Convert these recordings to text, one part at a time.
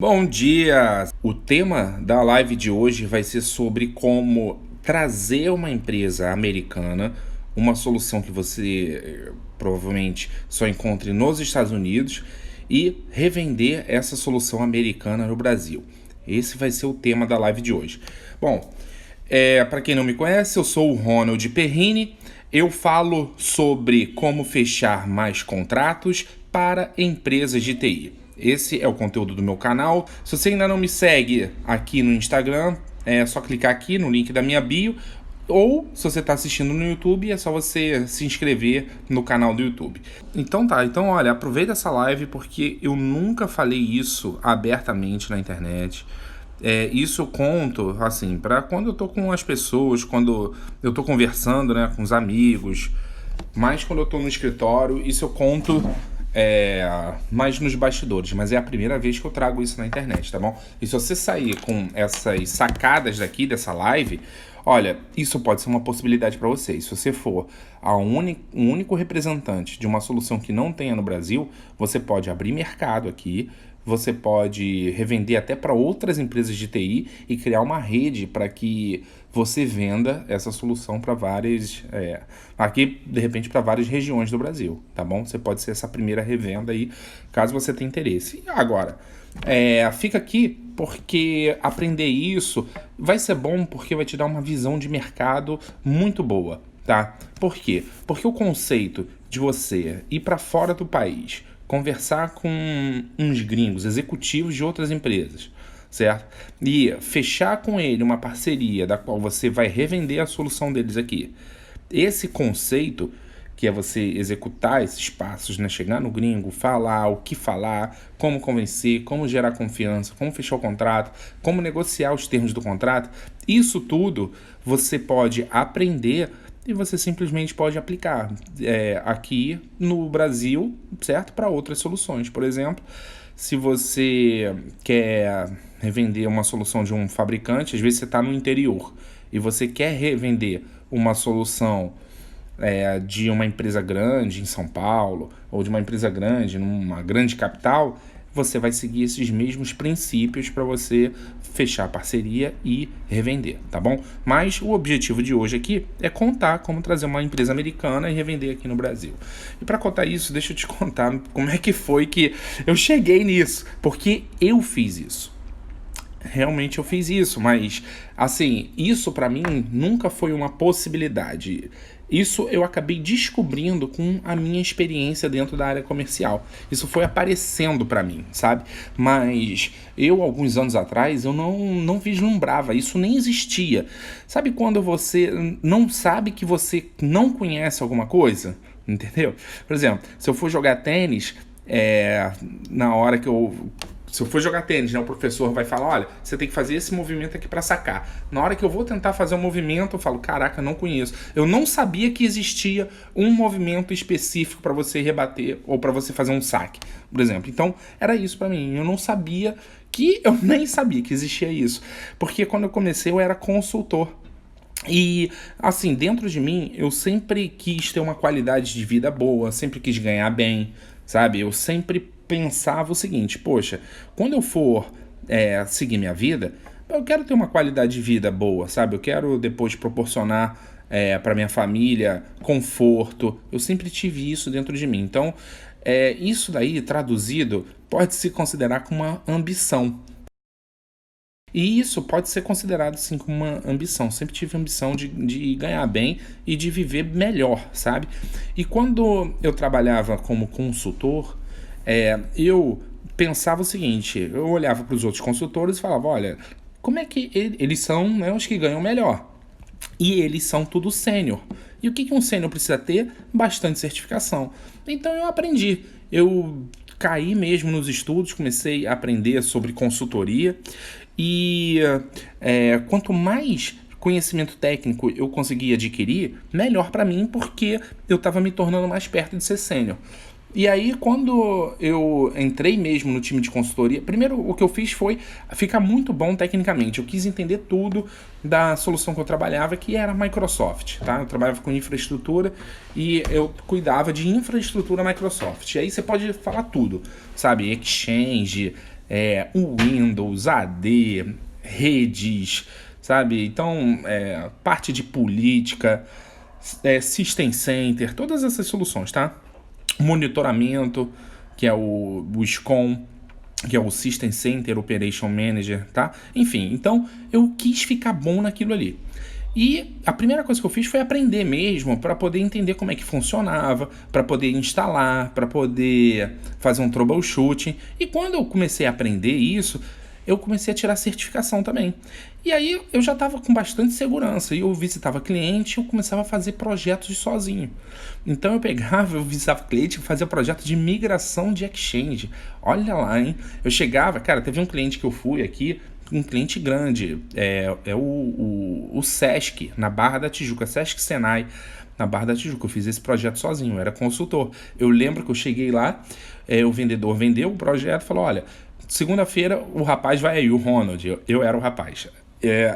Bom dia! O tema da live de hoje vai ser sobre como trazer uma empresa americana, uma solução que você provavelmente só encontre nos Estados Unidos e revender essa solução americana no Brasil. Esse vai ser o tema da live de hoje. Bom, para quem não me conhece, eu sou o Ronald Perrini. Eu falo sobre como fechar mais contratos para empresas de TI. Esse é o conteúdo do meu canal. Se você ainda não me segue aqui no Instagram, é só clicar aqui no link da minha bio. Ou, se você está assistindo no YouTube, é só você se inscrever no canal do YouTube. Então olha, aproveita essa live porque eu nunca falei isso abertamente na internet. Isso eu conto, assim, para quando eu tô com as pessoas, quando eu tô conversando, né, com os amigos, mais quando eu tô no escritório, isso eu conto mais nos bastidores, mas é a primeira vez que eu trago isso na internet, tá bom? E se você sair com essas sacadas daqui, dessa live, olha, isso pode ser uma possibilidade para você. Se você for um único representante de uma solução que não tenha no Brasil, você pode abrir mercado aqui, você pode revender até para outras empresas de TI e criar uma rede para que você venda essa solução para várias, aqui de repente para várias regiões do Brasil, tá bom? Você pode ser essa primeira revenda aí, caso você tenha interesse. E agora, fica aqui porque aprender isso vai ser bom porque vai te dar uma visão de mercado muito boa, tá? Por quê? Porque o conceito de você ir para fora do país, conversar com uns gringos, executivos de outras empresas, certo? E fechar com ele uma parceria da qual você vai revender a solução deles aqui. Esse conceito, que é você executar esses passos, né? Chegar no gringo, falar o que falar, como convencer, como gerar confiança, como fechar o contrato, como negociar os termos do contrato, isso tudo você pode aprender e você simplesmente pode aplicar aqui no Brasil, certo? Para outras soluções. Por exemplo, se você quer revender uma solução de um fabricante, às vezes você está no interior e você quer revender uma solução de uma empresa grande em São Paulo ou de uma empresa grande numa grande capital, você vai seguir esses mesmos princípios para você fechar a parceria e revender, tá bom? Mas o objetivo de hoje aqui é contar como trazer uma empresa americana e revender aqui no Brasil. E para contar isso, deixa eu te contar como é que foi que eu cheguei nisso, porque eu fiz isso. Realmente eu fiz isso, mas assim, isso para mim nunca foi uma possibilidade. Isso eu acabei descobrindo com a minha experiência dentro da área comercial. Isso foi aparecendo para mim, sabe? Mas eu, alguns anos atrás, eu não vislumbrava, isso nem existia. Sabe quando você não sabe que você não conhece alguma coisa? Entendeu? Por exemplo, se eu for jogar tênis, na hora que eu... Se eu for jogar tênis, né, o professor vai falar, olha, você tem que fazer esse movimento aqui para sacar. Na hora que eu vou tentar fazer um movimento, eu falo, caraca, não conheço. Eu não sabia que existia um movimento específico para você rebater ou para você fazer um saque, por exemplo. Então, era isso para mim. Eu não sabia eu nem sabia que existia isso. Porque quando eu comecei, eu era consultor. E, assim, dentro de mim, eu sempre quis ter uma qualidade de vida boa, sempre quis ganhar bem, sabe? Eu sempre pensava o seguinte, poxa, quando eu for seguir minha vida, eu quero ter uma qualidade de vida boa, sabe? Eu quero depois proporcionar para minha família conforto. Eu sempre tive isso dentro de mim. Então, isso daí, traduzido, pode se considerar como uma ambição. E isso pode ser considerado, sim, como uma ambição. Sempre tive a ambição de ganhar bem e de viver melhor, sabe? E quando eu trabalhava como consultor, eu pensava o seguinte, eu olhava para os outros consultores e falava, olha, como é que eles são, né, os que ganham melhor? E eles são tudo sênior. E o que um sênior precisa ter? Bastante certificação. Então eu aprendi. Eu caí mesmo nos estudos, comecei a aprender sobre consultoria e quanto mais conhecimento técnico eu conseguia adquirir, melhor para mim, porque eu estava me tornando mais perto de ser sênior. E aí, quando eu entrei mesmo no time de consultoria, primeiro o que eu fiz foi ficar muito bom tecnicamente. Eu quis entender tudo da solução que eu trabalhava, que era a Microsoft, tá? Eu trabalhava com infraestrutura e eu cuidava de infraestrutura Microsoft. E aí você pode falar tudo, sabe? Exchange, o Windows, AD, redes, sabe? Então, parte de política, System Center, todas essas soluções, tá? Monitoramento, que é o SCOM, que é o System Center Operation Manager, tá? Enfim, então eu quis ficar bom naquilo ali. E a primeira coisa que eu fiz foi aprender mesmo, para poder entender como é que funcionava, para poder instalar, para poder fazer um troubleshooting. E quando eu comecei a aprender isso, eu comecei a tirar certificação também. E aí eu já estava com bastante segurança. E eu visitava cliente e eu começava a fazer projetos sozinho. Então eu visitava cliente e fazia projeto de migração de Exchange. Olha lá, hein? Eu chegava, cara, teve um cliente que eu fui aqui, um cliente grande, o Sesc, na Barra da Tijuca, Sesc Senai, na Barra da Tijuca. Eu fiz esse projeto sozinho, eu era consultor. Eu lembro que eu cheguei lá, o vendedor vendeu o projeto e falou, olha, segunda-feira o rapaz vai aí, o Ronald, eu era o rapaz.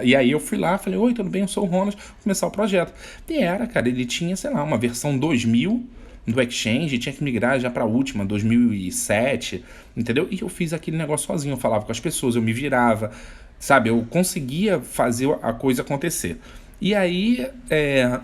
E aí eu fui lá, falei, oi, tudo bem, eu sou o Ronald, vou começar o projeto. E cara, ele tinha, sei lá, uma versão 2000 do Exchange, tinha que migrar já para a última, 2007, entendeu? E eu fiz aquele negócio sozinho, eu falava com as pessoas, eu me virava, sabe? Eu conseguia fazer a coisa acontecer. E aí,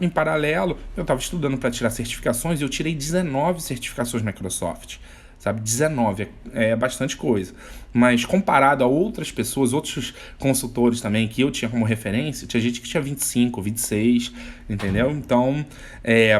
em paralelo, eu estava estudando para tirar certificações e eu tirei 19 certificações Microsoft. Sabe, 19 é bastante coisa. Mas comparado a outras pessoas, outros consultores também que eu tinha como referência, tinha gente que tinha 25, 26, entendeu? Então,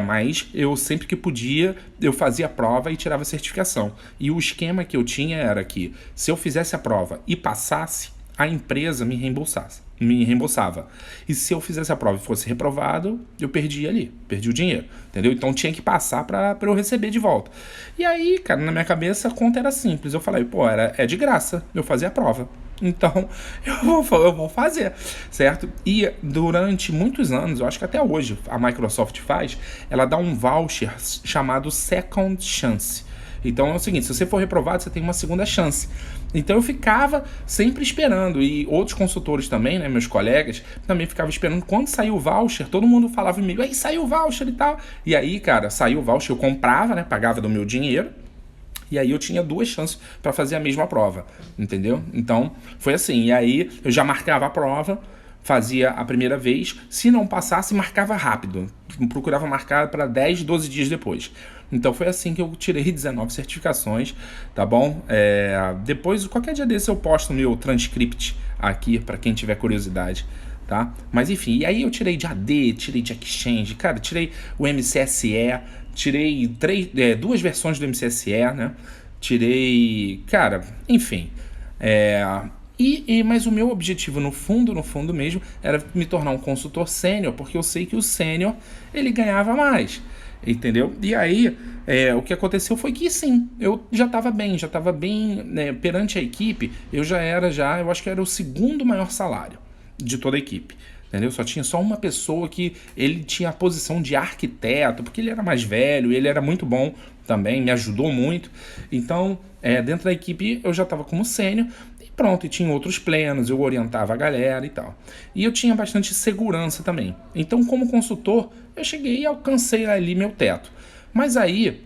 mas eu sempre que podia, eu fazia a prova e tirava a certificação. E o esquema que eu tinha era que, se eu fizesse a prova e passasse, a empresa me reembolsava. E se eu fizesse a prova e fosse reprovado, eu perdi o dinheiro, entendeu? Então tinha que passar para eu receber de volta. E aí, cara, na minha cabeça a conta era simples. Eu falei, pô, é de graça eu fazer a prova. Então, eu vou fazer, certo? E durante muitos anos, eu acho que até hoje a Microsoft faz, ela dá um voucher chamado Second Chance. Então é o seguinte, se você for reprovado, você tem uma segunda chance. Então eu ficava sempre esperando, e outros consultores também, né, meus colegas, também ficavam esperando. Quando saiu o voucher, todo mundo falava comigo, aí saiu o voucher e tal. E aí, cara, saiu o voucher, eu comprava, né, pagava do meu dinheiro, e aí eu tinha 2 chances para fazer a mesma prova, entendeu? Então foi assim, e aí eu já marcava a prova, fazia a primeira vez, se não passasse, marcava rápido, procurava marcar para 10, 12 dias depois. Então foi assim que eu tirei 19 certificações, tá bom? Depois, qualquer dia desse eu posto o meu transcript aqui, para quem tiver curiosidade, tá? Mas enfim, e aí eu tirei de AD, tirei de Exchange, cara, tirei o MCSE, tirei 2 versões do MCSE, né? Tirei, cara, enfim, mas o meu objetivo, no fundo mesmo, era me tornar um consultor sênior, porque eu sei que o sênior, ele ganhava mais, entendeu? E aí, o que aconteceu foi que sim, eu já estava bem, né, perante a equipe, eu acho que era o segundo maior salário de toda a equipe. Entendeu? Tinha só uma pessoa que ele tinha a posição de arquiteto, porque ele era mais velho, ele era muito bom também, me ajudou muito. Então, dentro da equipe eu já estava como sênior e pronto, e tinha outros plenos, eu orientava a galera e tal. E eu tinha bastante segurança também. Então, como consultor, eu cheguei e alcancei ali meu teto. Mas aí,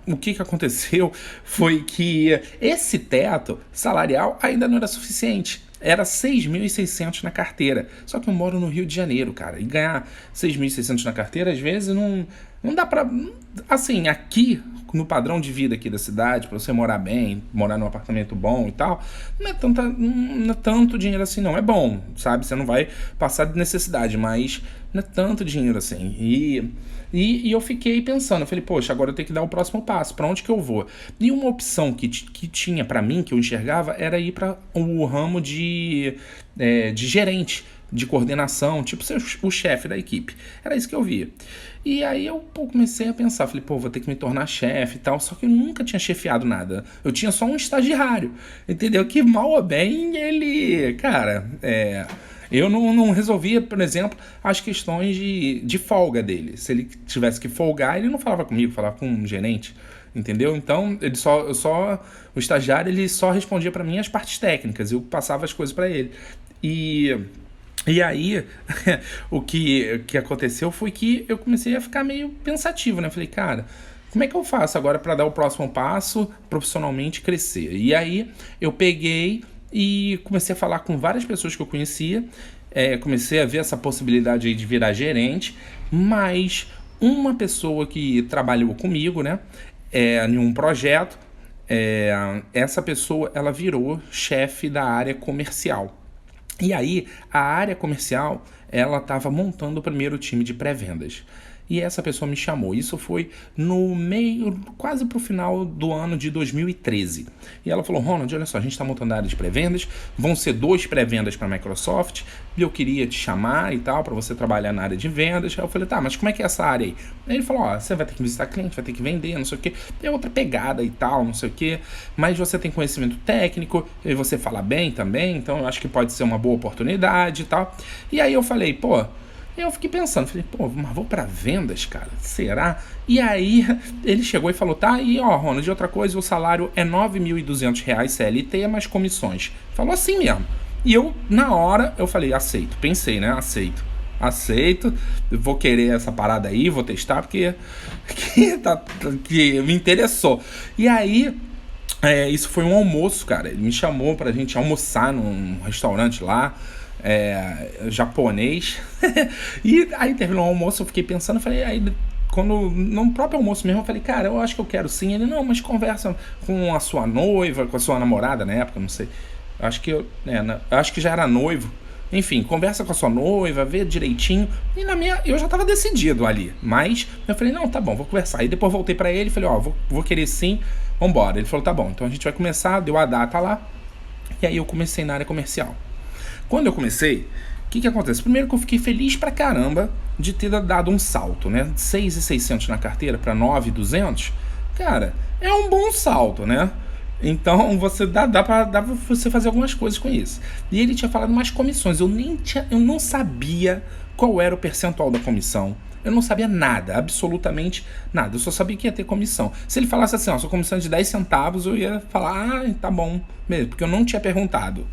o que aconteceu foi que esse teto salarial ainda não era suficiente. Era 6.600 na carteira. Só que eu moro no Rio de Janeiro, cara. E ganhar 6.600 na carteira, às vezes, não dá pra... Assim, aqui, no padrão de vida aqui da cidade, pra você morar bem, morar num apartamento bom e tal, não é tanto dinheiro assim, não. É bom, sabe? Você não vai passar de necessidade, mas não é tanto dinheiro assim. E eu fiquei pensando, eu falei, poxa, agora eu tenho que dar o próximo passo, pra onde que eu vou? E uma opção que tinha pra mim, que eu enxergava, era ir para o ramo de gerente, de coordenação, tipo ser o chefe da equipe. Era isso que eu via. E aí eu comecei a pensar, falei, vou ter que me tornar chefe e tal, só que eu nunca tinha chefiado nada. Eu tinha só um estagiário, entendeu? Que mal ou bem ele, cara, eu não resolvia, por exemplo, as questões de folga dele. Se ele tivesse que folgar, ele não falava comigo, falava com um gerente, entendeu? Então, o estagiário, ele só respondia para mim as partes técnicas, eu passava as coisas para ele. E aí, o que aconteceu foi que eu comecei a ficar meio pensativo, né? Falei, cara, como é que eu faço agora para dar o próximo passo, profissionalmente crescer? E aí eu peguei e comecei a falar com várias pessoas que eu conhecia, comecei a ver essa possibilidade aí de virar gerente, mas uma pessoa que trabalhou comigo, né, em um projeto, essa pessoa ela virou chefe da área comercial. E aí, a área comercial, ela estava montando o primeiro time de pré-vendas. E essa pessoa me chamou. Isso foi no meio, quase pro final do ano de 2013. E ela falou, Ronald, olha só, a gente está montando a área de pré-vendas, vão ser 2 pré-vendas para a Microsoft, e eu queria te chamar e tal, para você trabalhar na área de vendas. Aí eu falei, tá, mas como é que é essa área aí? Aí ele falou, você vai ter que visitar cliente, vai ter que vender, não sei o quê. É outra pegada e tal, não sei o quê. Mas você tem conhecimento técnico, e você fala bem também, então eu acho que pode ser uma boa oportunidade e tal. E aí eu falei, eu fiquei pensando, falei, mas vou pra vendas, cara, será? E aí ele chegou e falou, tá, e Ronald, outra coisa, o salário é R$9.200 CLT mais comissões. Falou assim mesmo. E eu, na hora, eu falei, aceito. Pensei, né, aceito, vou querer essa parada aí, vou testar, porque que me interessou. E aí, isso foi um almoço, cara, ele me chamou pra gente almoçar num restaurante lá, japonês. E aí terminou o almoço, eu fiquei pensando, falei, aí quando no próprio almoço mesmo eu falei, cara, eu acho que eu quero sim. Ele, não, mas conversa com a sua noiva, com a sua namorada na época, não sei, acho que eu acho que já era noivo, enfim, conversa com a sua noiva, vê direitinho. E eu já tava decidido ali, mas eu falei, não, tá bom, vou conversar. E depois voltei pra ele e falei, vou querer sim, vambora. Ele falou, tá bom, então a gente vai começar, deu a data lá. E aí eu comecei na área comercial. Quando eu comecei, o que acontece? Primeiro que eu fiquei feliz pra caramba de ter dado um salto, né? De 6.600 na carteira para 9.200. Cara, é um bom salto, né? Então você dá pra você fazer algumas coisas com isso. E ele tinha falado mais comissões. Eu não sabia qual era o percentual da comissão. Eu não sabia nada, absolutamente nada. Eu só sabia que ia ter comissão. Se ele falasse assim, sua comissão é de 10 centavos, eu ia falar, tá bom, mesmo, porque eu não tinha perguntado.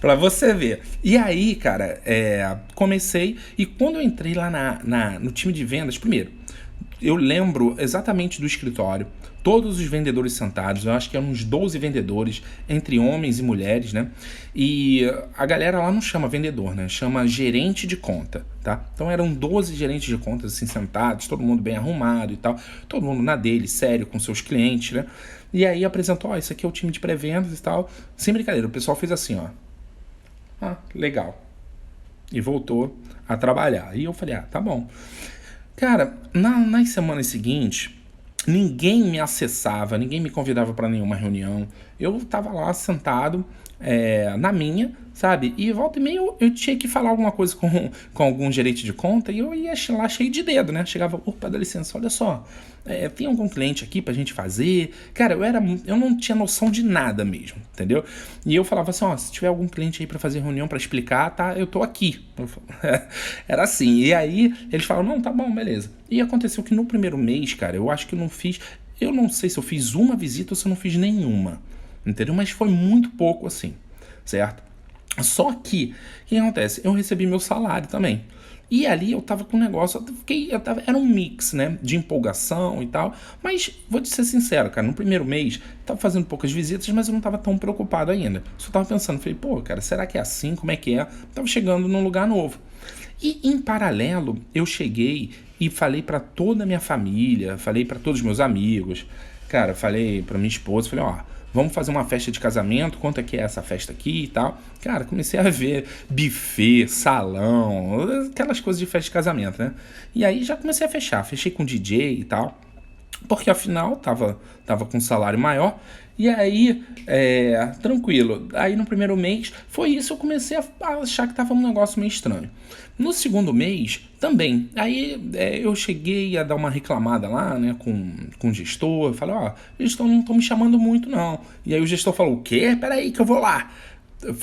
Pra você ver. E aí, cara, comecei, e quando eu entrei lá no time de vendas, primeiro, eu lembro exatamente do escritório, todos os vendedores sentados, eu acho que eram uns 12 vendedores, entre homens e mulheres, né? E a galera lá não chama vendedor, né? Chama gerente de conta, tá? Então eram 12 gerentes de contas assim sentados, todo mundo bem arrumado e tal, todo mundo na dele, sério, com seus clientes, né? E aí apresentou, isso aqui é o time de pré-vendas e tal. Sem brincadeira, o pessoal fez assim, legal. E voltou a trabalhar. E eu falei, tá bom. Cara, nas semanas seguintes, ninguém me acessava, ninguém me convidava para nenhuma reunião. Eu tava lá sentado na minha, sabe? E volta e meia eu tinha que falar alguma coisa com algum gerente de conta e eu ia lá cheio de dedo, né? Chegava, opa, dá licença, olha só, tem algum cliente aqui pra gente fazer? Cara, eu não tinha noção de nada mesmo, entendeu? E eu falava assim, se tiver algum cliente aí pra fazer reunião pra explicar, tá, eu tô aqui. Era assim, e aí eles falaram, não, tá bom, beleza. E aconteceu que no primeiro mês, cara, eu acho que eu não sei se eu fiz uma visita ou se eu não fiz nenhuma, entendeu? Mas foi muito pouco assim, certo? Só que, o que acontece? Eu recebi meu salário também. E ali eu tava com um negócio, era um mix, né, de empolgação e tal, mas vou te ser sincero, cara, no primeiro mês, tava fazendo poucas visitas, mas eu não tava tão preocupado ainda. Só tava pensando, falei, cara, será que é assim? Como é que é? Tava chegando num lugar novo. E em paralelo, eu cheguei e falei pra toda a minha família, falei pra todos os meus amigos, cara, falei pra minha esposa, falei, vamos fazer uma festa de casamento, quanto é que é essa festa aqui e tal. Cara, comecei a ver buffet, salão, aquelas coisas de festa de casamento, né? E aí já comecei a fechei com DJ e tal, porque afinal tava com um salário maior. E aí, tranquilo. Aí no primeiro mês, foi isso, eu comecei a achar que tava um negócio meio estranho. No segundo mês, também. Aí eu cheguei a dar uma reclamada lá, né, com o gestor. Eu falei, gestor, não estão me chamando muito, não. E aí o gestor falou, o quê? Peraí que eu vou lá.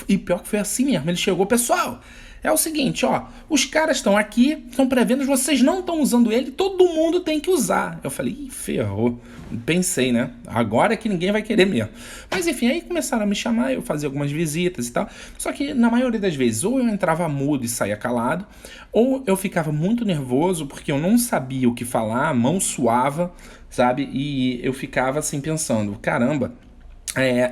E pior que foi assim mesmo. Ele chegou, pessoal, É o seguinte, ó, os caras estão aqui, são pré-vendas, vocês não estão usando ele, todo mundo tem que usar. Eu falei, ih, ferrou. Pensei, né? Agora é que ninguém vai querer mesmo. Mas enfim, aí começaram a me chamar, eu fazia algumas visitas e tal. Só que na maioria das vezes, ou eu entrava mudo e saía calado, ou eu ficava muito nervoso porque eu não sabia o que falar, a mão suava, sabe? E eu ficava assim pensando, caramba,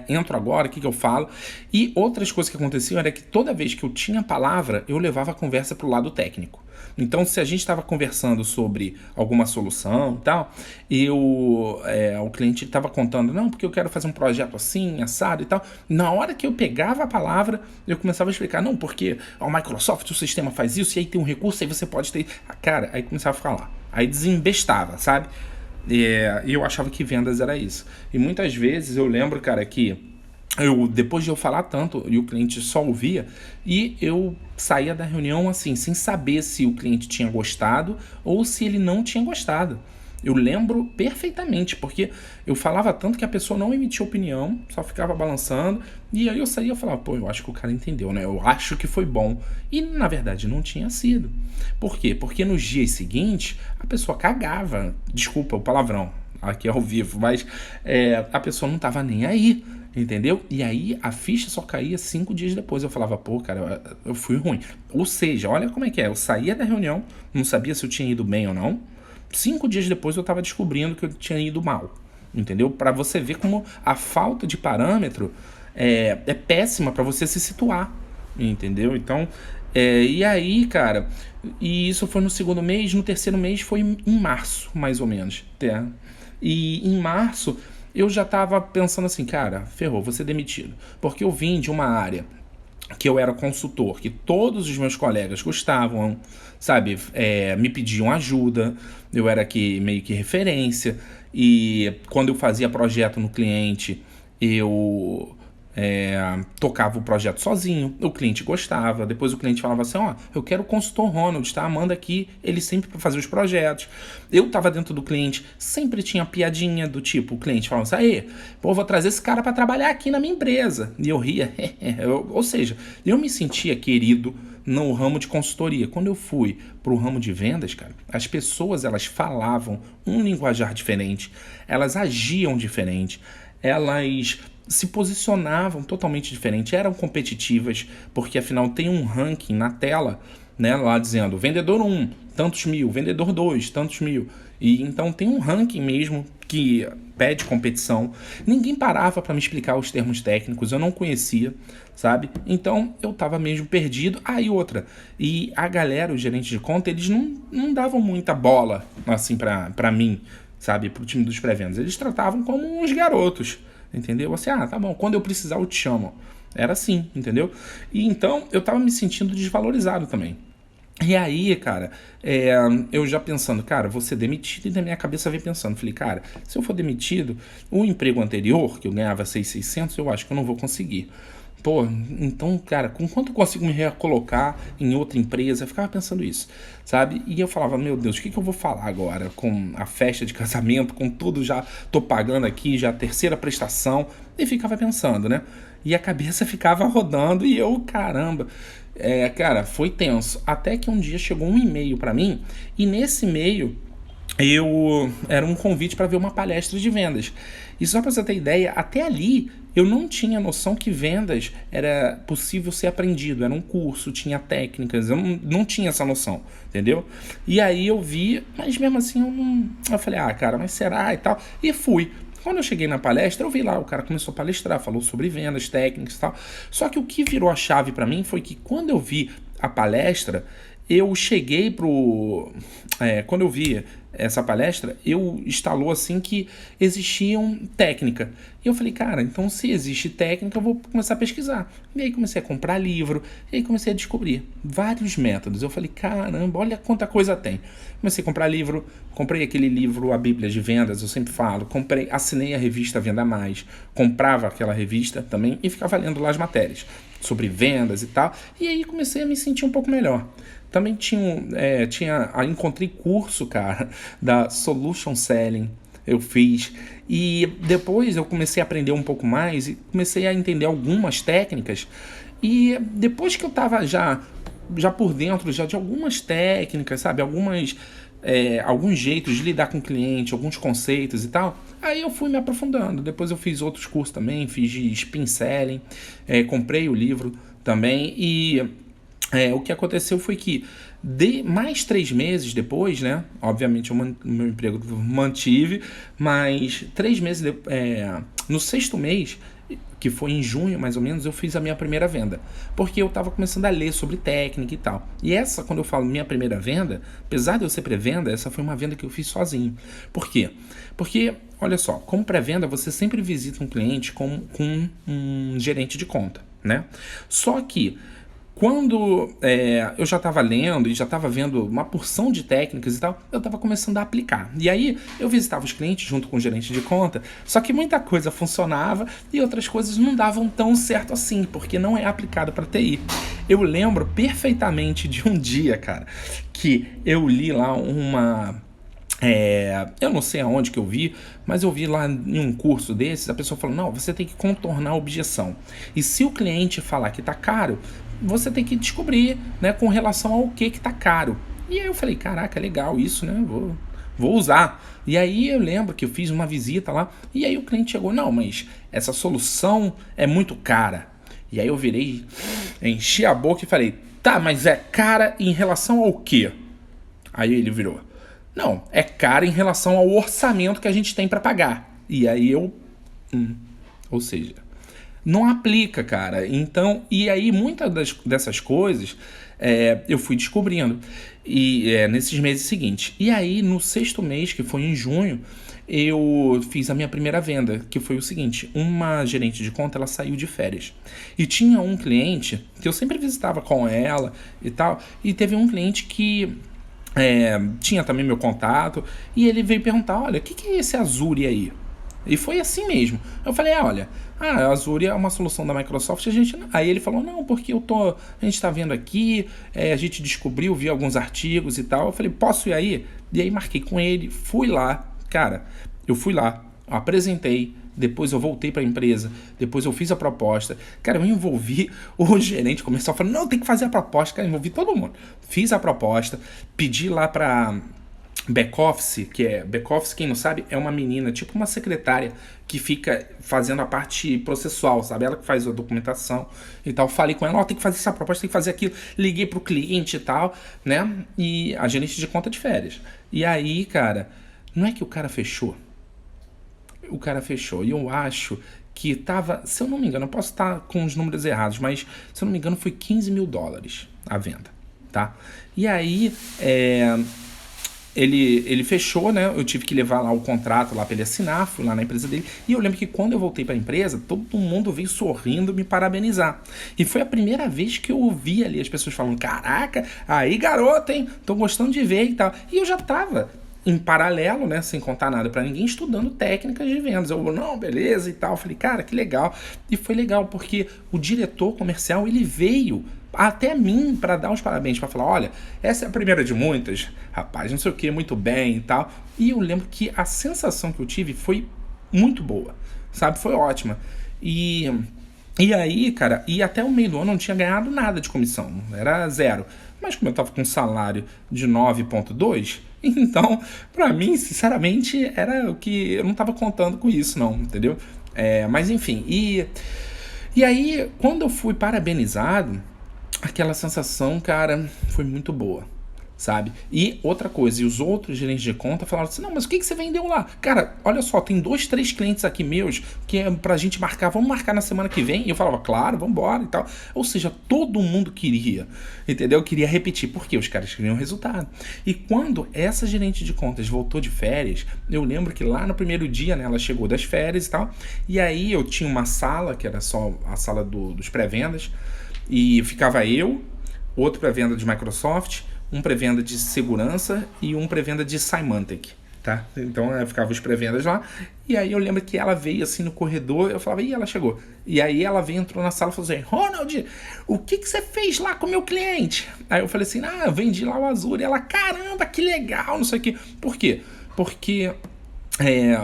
entro agora, o que eu falo? E outras coisas que aconteciam era que toda vez que eu tinha palavra, eu levava a conversa para o lado técnico. Então, se a gente estava conversando sobre alguma solução e tal, o cliente estava contando, não, porque eu quero fazer um projeto assim, assado e tal. Na hora que eu pegava a palavra, eu começava a explicar, não, porque a Microsoft, o sistema faz isso, e aí tem um recurso, aí você pode ter... Cara, aí começava a falar. Aí desembestava, sabe? E eu achava que vendas era isso. E muitas vezes eu lembro, cara, que depois de eu falar tanto e o cliente só ouvia, e eu saía da reunião assim, sem saber se o cliente tinha gostado ou se ele não tinha gostado. Eu lembro perfeitamente, porque eu falava tanto que a pessoa não emitia opinião, só ficava balançando, e aí eu saía e falava, pô, eu acho que o cara entendeu, né? Eu acho que foi bom. E na verdade não tinha sido. Por quê? Porque nos dias seguintes a pessoa cagava, desculpa o palavrão, aqui ao vivo, mas a pessoa não tava nem aí. Entendeu? E aí a ficha só caía 5 dias depois. Eu falava, pô, cara, eu fui ruim. Ou seja, olha como é que é. Eu saía da reunião, não sabia se eu tinha ido bem ou não. 5 dias depois eu tava descobrindo que eu tinha ido mal. Entendeu? Para você ver como a falta de parâmetro é péssima para você se situar. Entendeu? Então, e aí, cara, e isso foi no segundo mês. No terceiro mês foi em março, mais ou menos. Tá? E em março eu já tava pensando assim, cara, ferrou, vou ser demitido. Porque eu vim de uma área que eu era consultor, que todos os meus colegas gostavam, sabe, me pediam ajuda, eu era aqui meio que referência, e quando eu fazia projeto no cliente, eu tocava o projeto sozinho, o cliente gostava, depois o cliente falava assim, ó, eu quero o consultor Ronald, tá? Manda aqui, ele sempre para fazer os projetos. Eu tava dentro do cliente, sempre tinha piadinha do tipo, o cliente falava assim, aí, pô, vou trazer esse cara para trabalhar aqui na minha empresa. E eu ria, ou seja, eu me sentia querido no ramo de consultoria. Quando eu fui pro ramo de vendas, cara, as pessoas, elas falavam um linguajar diferente, elas agiam diferente, elas se posicionavam totalmente diferente, eram competitivas, porque afinal tem um ranking na tela, né, lá dizendo vendedor 1, tantos mil, vendedor 2, tantos mil, e então tem um ranking mesmo que pede competição. Ninguém parava para me explicar os termos técnicos, eu não conhecia, sabe? Então eu tava mesmo perdido. Aí outra, e a galera, os gerentes de conta, eles não davam muita bola assim para mim, sabe, pro time dos pré-vendas, eles tratavam como uns garotos. Entendeu? Assim, tá bom, quando eu precisar eu te chamo. Era assim, entendeu? E então eu tava me sentindo desvalorizado também. E aí, cara, eu já pensando, cara, vou ser demitido, e na minha cabeça veio pensando, falei, cara, se eu for demitido, o emprego anterior, que eu ganhava 6.600, eu acho que eu não vou conseguir. Pô, então, cara, com quanto eu consigo me recolocar em outra empresa? Eu ficava pensando isso, sabe? E eu falava, meu Deus, o que eu vou falar agora com a festa de casamento, com tudo já tô pagando aqui, já a terceira prestação, e ficava pensando, né? E a cabeça ficava rodando e eu, caramba, cara, foi tenso. Até que um dia chegou um e-mail pra mim, e nesse e-mail era um convite para ver uma palestra de vendas. E só para você ter ideia, até ali eu não tinha noção que vendas era possível ser aprendido, era um curso, tinha técnicas, eu não tinha essa noção, entendeu? E aí eu vi, mas mesmo assim eu falei, cara, mas será e tal, e fui. Quando eu cheguei na palestra, eu vi lá, o cara começou a palestrar, falou sobre vendas, técnicas e tal. Só que o que virou a chave para mim foi que quando eu vi a palestra, eu cheguei quando eu vi essa palestra, eu instalou assim que existia técnica. E eu falei, cara, então se existe técnica, eu vou começar a pesquisar. E aí comecei a comprar livro, e aí comecei a descobrir vários métodos. Eu falei, caramba, olha quanta coisa tem. Comecei a comprar livro, comprei aquele livro, a Bíblia de Vendas, eu sempre falo, assinei a revista Venda Mais, comprava aquela revista também e ficava lendo lá as matérias sobre vendas e tal. E aí comecei a me sentir um pouco melhor. Também encontrei curso, cara, da Solution Selling, eu fiz. E depois eu comecei a aprender um pouco mais e comecei a entender algumas técnicas. E depois que eu tava já já por dentro já de algumas técnicas, sabe? Alguns jeitos de lidar com o cliente, alguns conceitos e tal. Aí eu fui me aprofundando. Depois eu fiz outros cursos também, fiz de spin selling, comprei o livro também. E o que aconteceu foi que mais 3 meses depois, né? Obviamente o meu emprego mantive, mas 3 meses no 6º mês, que foi em junho mais ou menos, eu fiz a minha primeira venda, porque eu estava começando a ler sobre técnica e tal. E essa, quando eu falo minha primeira venda, apesar de eu ser pré-venda, essa foi uma venda que eu fiz sozinho. Por quê? Porque, olha só, como pré-venda você sempre visita um cliente com um gerente de conta, né? Só que quando eu já estava lendo e já estava vendo uma porção de técnicas e tal, eu estava começando a aplicar. E aí eu visitava os clientes junto com o gerente de conta, só que muita coisa funcionava e outras coisas não davam tão certo assim, porque não é aplicado para TI. Eu lembro perfeitamente de um dia, cara, que eu li lá eu não sei aonde que eu vi, mas eu vi lá em um curso desses, a pessoa falou, não, você tem que contornar a objeção. E se o cliente falar que tá caro, você tem que descobrir, né, com relação ao que tá caro. E aí eu falei, caraca, legal isso, né, vou usar. E aí eu lembro que eu fiz uma visita lá, e aí o cliente chegou, não, mas essa solução é muito cara. E aí eu virei, enchi a boca e falei, tá, mas é cara em relação ao quê? Aí ele virou, não, é cara em relação ao orçamento que a gente tem para pagar. E aí ou seja, não aplica, cara. Então, e aí muitas dessas coisas eu fui descobrindo nesses meses seguintes. E aí no 6º mês, que foi em junho, eu fiz a minha primeira venda, que foi o seguinte, uma gerente de conta, ela saiu de férias. E tinha um cliente, que eu sempre visitava com ela e tal, e teve um cliente que tinha também meu contato, e ele veio perguntar, olha, o que é esse Azure aí? E foi assim mesmo. Eu falei, olha, a Azure é uma solução da Microsoft, aí ele falou, não, porque a gente está vendo aqui, a gente descobriu, viu alguns artigos e tal. Eu falei, posso ir aí? E aí marquei com ele, fui lá, cara, eu fui lá, apresentei, depois eu voltei para a empresa, depois eu fiz a proposta, cara, eu envolvi o gerente comercial, falando, não, tem que fazer a proposta, cara, envolvi todo mundo, fiz a proposta, pedi lá para back-office, back-office, quem não sabe, é uma menina, tipo uma secretária, que fica fazendo a parte processual, sabe, ela que faz a documentação e tal, falei com ela, tem que fazer essa proposta, tem que fazer aquilo, liguei pro cliente e tal, né, e a gerente de conta de férias, e aí, cara, não é que o cara fechou, e eu acho que tava, se eu não me engano, eu posso estar com os números errados, mas se eu não me engano foi $15 mil a venda, tá? E aí ele fechou, né? Eu tive que levar lá o contrato lá para ele assinar, fui lá na empresa dele, e eu lembro que quando eu voltei para a empresa, todo mundo veio sorrindo me parabenizar. E foi a primeira vez que eu ouvi ali as pessoas falando, caraca, aí garoto, hein? Tô gostando de ver e tal. E eu já tava em paralelo, né, sem contar nada para ninguém, estudando técnicas de vendas. Eu, não, beleza e tal. Falei, cara, que legal. E foi legal porque o diretor comercial, ele veio até mim para dar os parabéns, para falar, olha, essa é a primeira de muitas, rapaz, não sei o que, muito bem e tal. E eu lembro que a sensação que eu tive foi muito boa, sabe? Foi ótima. E aí, cara, e até o meio do ano eu não tinha ganhado nada de comissão, era 0. Mas como eu tava com um salário de 9,2, então, pra mim, sinceramente, era o que... Eu não tava contando com isso, não, entendeu? Mas, enfim, e aí, quando eu fui parabenizado, aquela sensação, cara, foi muito boa, sabe? E outra coisa, e os outros gerentes de conta falaram assim, não, mas o que você vendeu lá? Cara, olha só, tem 2, 3 clientes aqui meus que é pra gente marcar, vamos marcar na semana que vem? E eu falava, claro, vambora e tal. Ou seja, todo mundo queria, entendeu? Queria repetir, porque os caras queriam resultado. E quando essa gerente de contas voltou de férias, eu lembro que lá no primeiro dia, né, ela chegou das férias e tal, e aí eu tinha uma sala, que era só a sala dos pré-vendas, e ficava eu, outro pré-venda de Microsoft, um pré-venda de segurança e um pré-venda de Symantec, tá? Então ficava os pré-vendas lá, e aí eu lembro que ela veio assim no corredor, eu falava, ih, ela chegou. E aí ela veio, entrou na sala e falou assim, Ronald, o que você fez lá com o meu cliente? Aí eu falei assim, eu vendi lá o Azure. E ela, caramba, que legal, não sei o quê. Por quê? Porque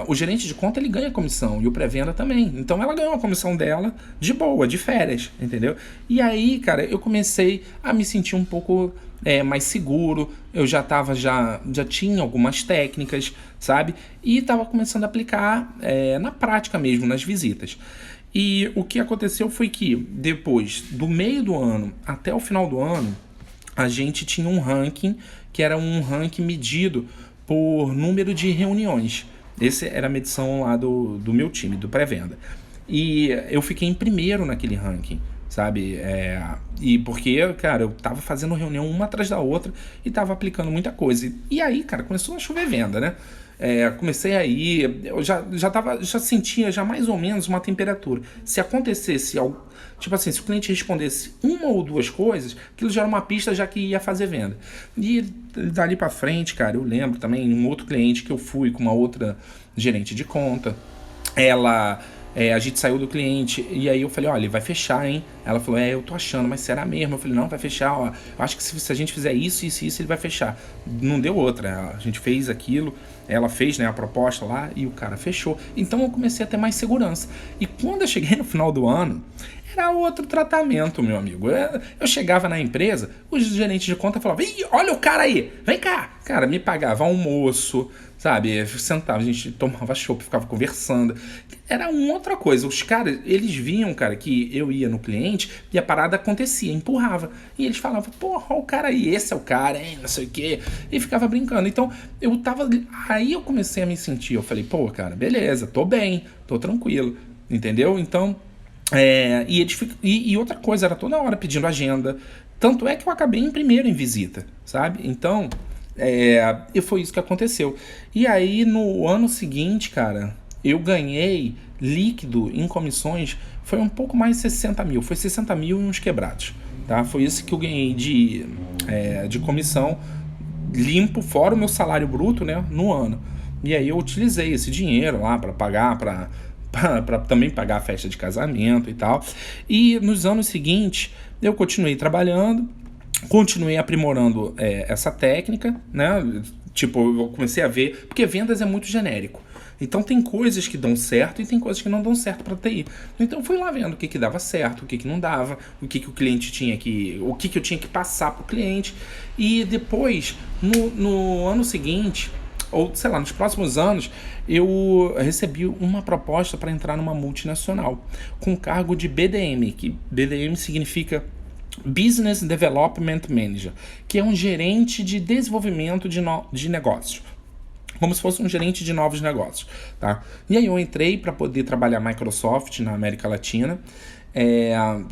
o gerente de conta ele ganha comissão e o pré-venda também. Então ela ganhou a comissão dela de boa, de férias, entendeu? E aí, cara, eu comecei a me sentir um pouco mais seguro. Eu já tinha algumas técnicas, sabe? E estava começando a aplicar na prática mesmo, nas visitas. E o que aconteceu foi que depois do meio do ano até o final do ano, a gente tinha um ranking que era um ranking medido por número de reuniões. Essa era a medição lá do meu time, do pré-venda. E eu fiquei em primeiro naquele ranking, sabe? E porque, cara, eu tava fazendo reunião uma atrás da outra e tava aplicando muita coisa. E aí, cara, começou a chover venda, né? Comecei aí, eu já sentia já mais ou menos uma temperatura. Se acontecesse algo, tipo assim, se o cliente respondesse uma ou duas coisas, aquilo já era uma pista já que ia fazer venda. E dali pra frente, cara, eu lembro também um outro cliente que eu fui com uma outra gerente de conta. A gente saiu do cliente e aí eu falei, olha, ele vai fechar, hein? Ela falou, eu tô achando, mas será mesmo? Eu falei, não, vai fechar, ó. Eu acho que se a gente fizer isso, ele vai fechar. Não deu outra, a gente fez aquilo, ela fez, né, a proposta lá e o cara fechou. Então eu comecei a ter mais segurança. E quando eu cheguei no final do ano, era outro tratamento, meu amigo. Eu chegava na empresa, os gerentes de conta falavam, ih, olha o cara aí, vem cá. Cara, me pagava almoço, sabe? Sentava, a gente tomava chopp, ficava conversando. Era uma outra coisa. Os caras, eles viam, cara, que eu ia no cliente e a parada acontecia, empurrava. E eles falavam, porra, olha o cara aí, esse é o cara, hein, não sei o quê. E ficava brincando. Então, eu tava... Aí eu comecei a me sentir, eu falei, pô, cara, beleza, tô bem, tô tranquilo, entendeu? Então... E outra coisa, era toda hora pedindo agenda. Tanto é que eu acabei em primeiro em visita, sabe? Então, e foi isso que aconteceu. E aí, no ano seguinte, cara, eu ganhei líquido em comissões, foi um pouco mais de 60 mil. Foi 60 mil e uns quebrados, tá? Foi isso que eu ganhei de comissão limpo, fora o meu salário bruto, né, no ano. E aí eu utilizei esse dinheiro lá para pagar, para também pagar a festa de casamento e tal. E nos anos seguintes, eu continuei trabalhando, continuei aprimorando essa técnica, né? Tipo, eu comecei a ver... Porque vendas é muito genérico. Então tem coisas que dão certo e tem coisas que não dão certo para TI. Então eu fui lá vendo o que dava certo, o que não dava, o que o cliente tinha que... O que eu tinha que passar pro cliente. E depois, no ano seguinte... ou sei lá, nos próximos anos, eu recebi uma proposta para entrar numa multinacional com cargo de BDM, que BDM significa Business Development Manager, que é um gerente de desenvolvimento de negócios, como se fosse um gerente de novos negócios, tá? E aí eu entrei para poder trabalhar Microsoft na América Latina.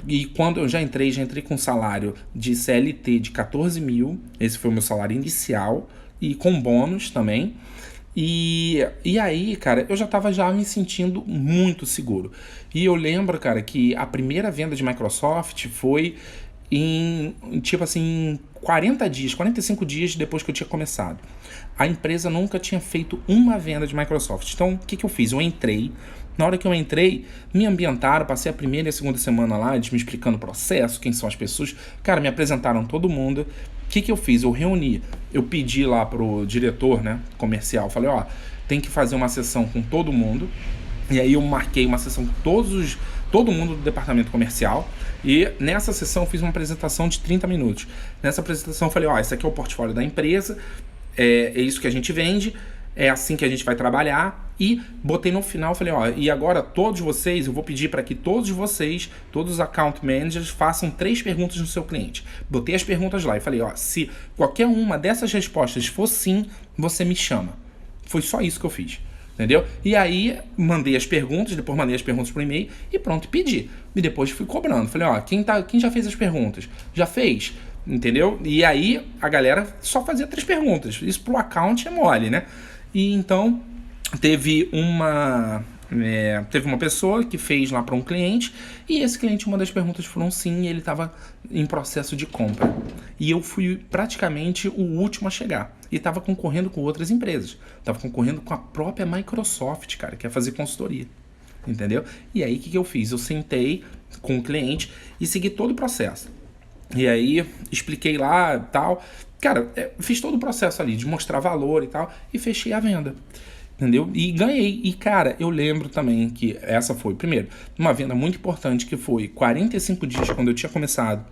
E quando eu já entrei com um salário de CLT de 14 mil, esse foi o meu salário inicial, e com bônus também. E aí, cara, eu já tava me sentindo muito seguro. E eu lembro, cara, que a primeira venda de Microsoft foi tipo assim, 40 dias, 45 dias depois que eu tinha começado. A empresa nunca tinha feito uma venda de Microsoft. Então, o que eu fiz? Eu entrei. Na hora que eu entrei, me ambientaram, passei a primeira e a segunda semana lá, eles me explicando o processo, quem são as pessoas. Cara, me apresentaram todo mundo. O que eu fiz? Eu reuni, eu pedi lá pro diretor, né, comercial, falei, tem que fazer uma sessão com todo mundo. E aí eu marquei uma sessão com todo mundo do departamento comercial. E nessa sessão eu fiz uma apresentação de 30 minutos. Nessa apresentação eu falei, esse aqui é o portfólio da empresa, é isso que a gente vende, é assim que a gente vai trabalhar. E botei no final, falei, e agora todos vocês, eu vou pedir para que todos vocês, todos os account managers, façam 3 perguntas no seu cliente. Botei as perguntas lá e falei, se qualquer uma dessas respostas for sim, você me chama. Foi só isso que eu fiz, entendeu? E aí mandei as perguntas, depois mandei as perguntas por e-mail e pronto, pedi. E depois fui cobrando. Falei, quem já fez as perguntas? Já fez? Entendeu? E aí a galera só fazia 3 perguntas. Isso pro account é mole, né? E então teve uma pessoa que fez lá para um cliente, e esse cliente, uma das perguntas foram sim, e ele estava em processo de compra. E eu fui praticamente o último a chegar. E estava concorrendo com outras empresas. Estava concorrendo com a própria Microsoft, cara, que ia fazer consultoria. Entendeu? E aí o que eu fiz? Eu sentei com o cliente e segui todo o processo. E aí expliquei lá e tal. Cara, fiz todo o processo ali de mostrar valor e tal, e fechei a venda. entendeu? E ganhei. E, cara, eu lembro também que essa foi, primeiro, uma venda muito importante que foi 45 dias quando eu tinha começado.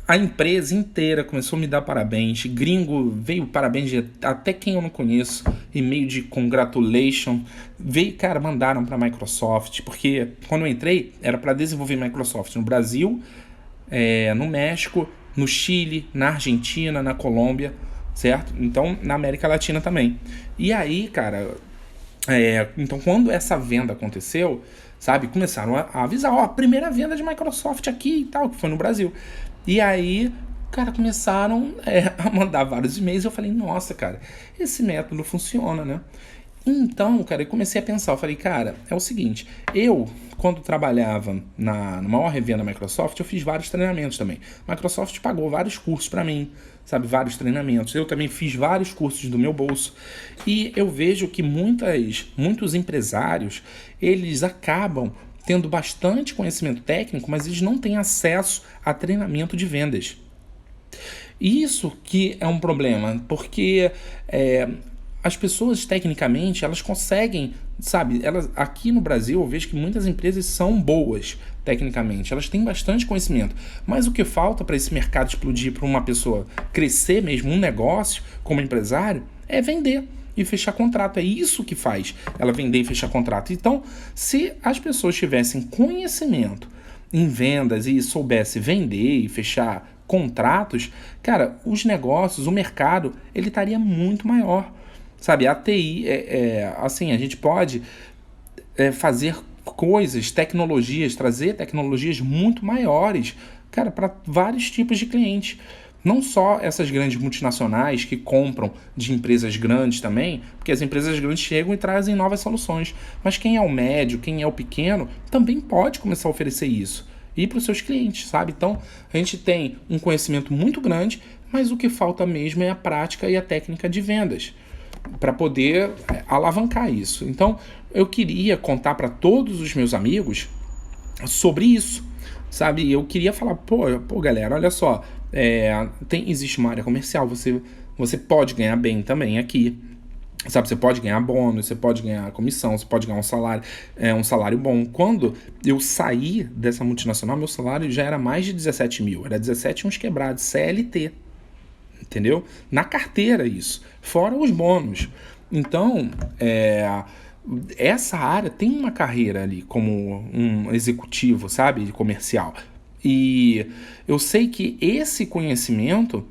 A empresa inteira começou a me dar parabéns. Gringo veio parabéns de até quem eu não conheço, e-mail de congratulation. Veio, cara, mandaram para a Microsoft, porque quando eu entrei era para desenvolver Microsoft no Brasil, no México, no Chile, na Argentina, na Colômbia, certo? Então na América Latina também. E aí, cara, então, quando essa venda aconteceu, sabe, começaram a avisar, ó, a primeira venda de Microsoft aqui e tal, que foi no Brasil. E aí, cara, começaram a mandar vários e-mails. Eu falei, nossa, cara, esse método funciona, né? Então, cara, eu comecei a pensar, eu falei, cara, é o seguinte, eu, quando trabalhava na maior revenda da Microsoft, eu fiz vários treinamentos também. A Microsoft pagou vários cursos para mim, sabe, vários treinamentos. Eu também fiz vários cursos do meu bolso. E eu vejo que muitos empresários, eles acabam tendo bastante conhecimento técnico, mas eles não têm acesso a treinamento de vendas. Isso que é um problema, porque as pessoas tecnicamente elas conseguem, sabe, elas aqui no Brasil eu vejo que muitas empresas são boas tecnicamente, elas têm bastante conhecimento, mas o que falta para esse mercado explodir, para uma pessoa crescer mesmo um negócio como empresário, é vender e fechar contrato. É isso que faz ela vender e fechar contrato. Então, se as pessoas tivessem conhecimento em vendas e soubesse vender e fechar contratos, cara, os negócios, o mercado, ele estaria muito maior. Sabe, a TI, assim, a gente pode fazer coisas, tecnologias, trazer tecnologias muito maiores, cara, para vários tipos de clientes. Não só essas grandes multinacionais que compram de empresas grandes também, porque as empresas grandes chegam e trazem novas soluções. Mas quem é o médio, quem é o pequeno, também pode começar a oferecer isso. E para os seus clientes, sabe? Então, a gente tem um conhecimento muito grande, mas o que falta mesmo é a prática e a técnica de vendas para poder alavancar isso. Então, eu queria contar para todos os meus amigos sobre isso, sabe? Eu queria falar, pô galera, olha só, existe uma área comercial, você pode ganhar bem também aqui, sabe? Você pode ganhar bônus, você pode ganhar comissão, você pode ganhar um salário bom. Quando eu saí dessa multinacional, meu salário já era mais de 17 mil, era 17 uns quebrados, CLT, entendeu? Na carteira isso, fora os bônus. Então, essa área tem uma carreira ali como um executivo, sabe, de comercial. E eu sei que esse conhecimento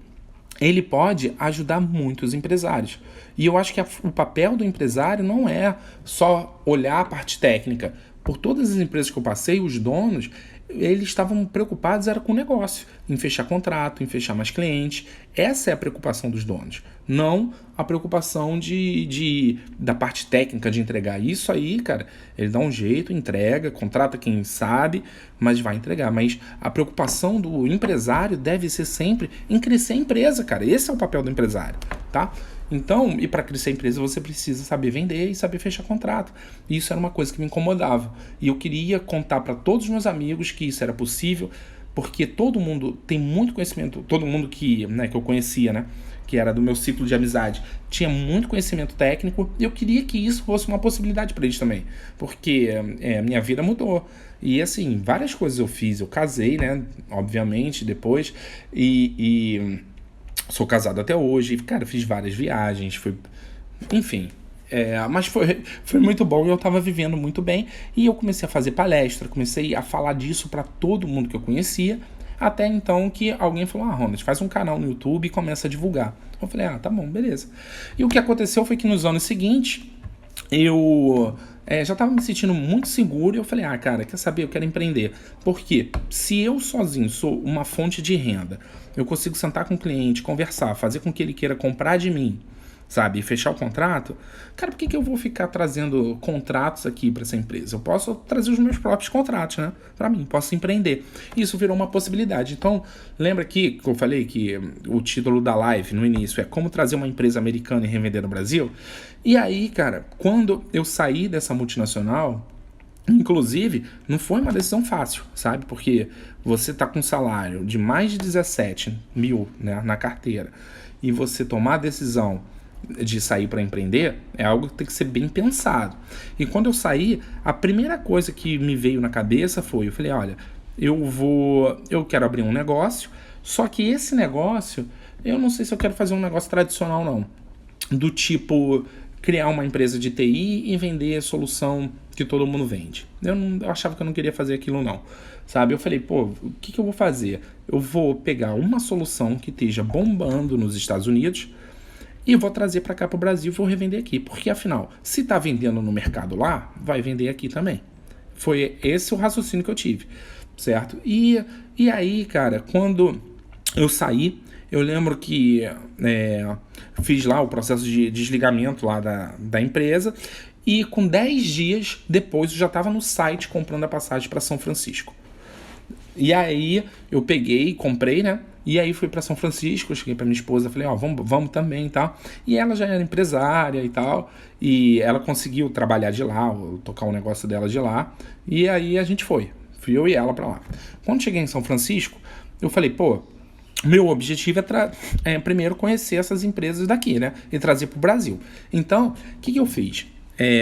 ele pode ajudar muitos empresários. E eu acho que o papel do empresário não é só olhar a parte técnica. Por todas as empresas que eu passei, os donos, eles estavam preocupados era com o negócio, em fechar contrato, em fechar mais clientes. Essa é a preocupação dos donos, não a preocupação da parte técnica de entregar. Isso aí, cara, ele dá um jeito, entrega, contrata quem sabe, mas vai entregar. Mas a preocupação do empresário deve ser sempre em crescer a empresa, cara. Esse é o papel do empresário, tá? Então, e para crescer a empresa você precisa saber vender e saber fechar contrato. Isso era uma coisa que me incomodava. E eu queria contar para todos os meus amigos que isso era possível, porque todo mundo tem muito conhecimento, todo mundo que eu conhecia, né, que era do meu ciclo de amizade, tinha muito conhecimento técnico, e eu queria que isso fosse uma possibilidade para eles também, porque minha vida mudou. E assim, várias coisas eu fiz. Eu casei, né, obviamente, depois, e sou casado até hoje, cara, fiz várias viagens, enfim, mas foi muito bom e eu tava vivendo muito bem. E eu comecei a fazer palestra, comecei a falar disso para todo mundo que eu conhecia, até então que alguém falou, Ronald, faz um canal no YouTube e começa a divulgar. Eu falei, tá bom, beleza. E o que aconteceu foi que nos anos seguintes, eu já estava me sentindo muito seguro e eu falei, cara, quer saber, eu quero empreender. Porque se eu sozinho sou uma fonte de renda, eu consigo sentar com o cliente, conversar, fazer com que ele queira comprar de mim, sabe, e fechar o contrato, cara, por que eu vou ficar trazendo contratos aqui para essa empresa? Eu posso trazer os meus próprios contratos, né, para mim, posso empreender. Isso virou uma possibilidade. Então, lembra que eu falei que o título da live no início é como trazer uma empresa americana e revender no Brasil? E aí, cara, quando eu saí dessa multinacional, inclusive, não foi uma decisão fácil, sabe? Porque você tá com um salário de mais de 17 mil, né, na carteira, e você tomar a decisão de sair para empreender é algo que tem que ser bem pensado. E quando eu saí, a primeira coisa que me veio na cabeça foi, eu falei, olha, eu quero abrir um negócio, só que esse negócio, eu não sei se eu quero fazer um negócio tradicional não, do tipo criar uma empresa de TI e vender a solução que todo mundo vende. Eu achava que eu não queria fazer aquilo não, sabe? Eu falei, pô, o que eu vou fazer? Eu vou pegar uma solução que esteja bombando nos Estados Unidos e vou trazer para cá para o Brasil e vou revender aqui. Porque, afinal, se está vendendo no mercado lá, vai vender aqui também. Foi esse o raciocínio que eu tive, certo? E aí, cara, quando eu saí, eu lembro que fiz lá o processo de desligamento lá da empresa e com 10 dias depois eu já estava no site comprando a passagem para São Francisco. E aí eu peguei, comprei, né? E aí fui para São Francisco, eu cheguei para minha esposa, falei, ó, vamos também e tal. E ela já era empresária e tal, e ela conseguiu trabalhar de lá, tocar o negócio dela de lá. E aí a gente foi, fui eu e ela para lá. Quando cheguei em São Francisco, eu falei, pô, meu objetivo é primeiro conhecer essas empresas daqui, né? E trazer para o Brasil. Então, o que eu fiz?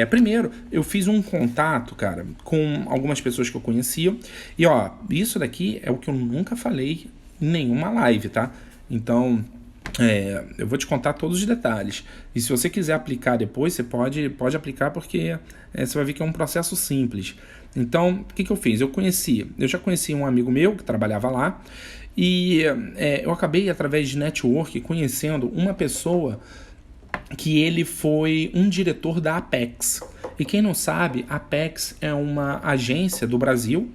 Primeiro, eu fiz um contato, cara, com algumas pessoas que eu conhecia. E, ó, isso daqui é o que eu nunca falei em nenhuma live, tá? Então, eu vou te contar todos os detalhes. E se você quiser aplicar depois, você pode aplicar porque você vai ver que é um processo simples. Então, o que eu fiz? Eu já conheci um amigo meu que trabalhava lá e eu acabei, através de network, conhecendo uma pessoa que ele foi um diretor da Apex. E quem não sabe, a Apex é uma agência do Brasil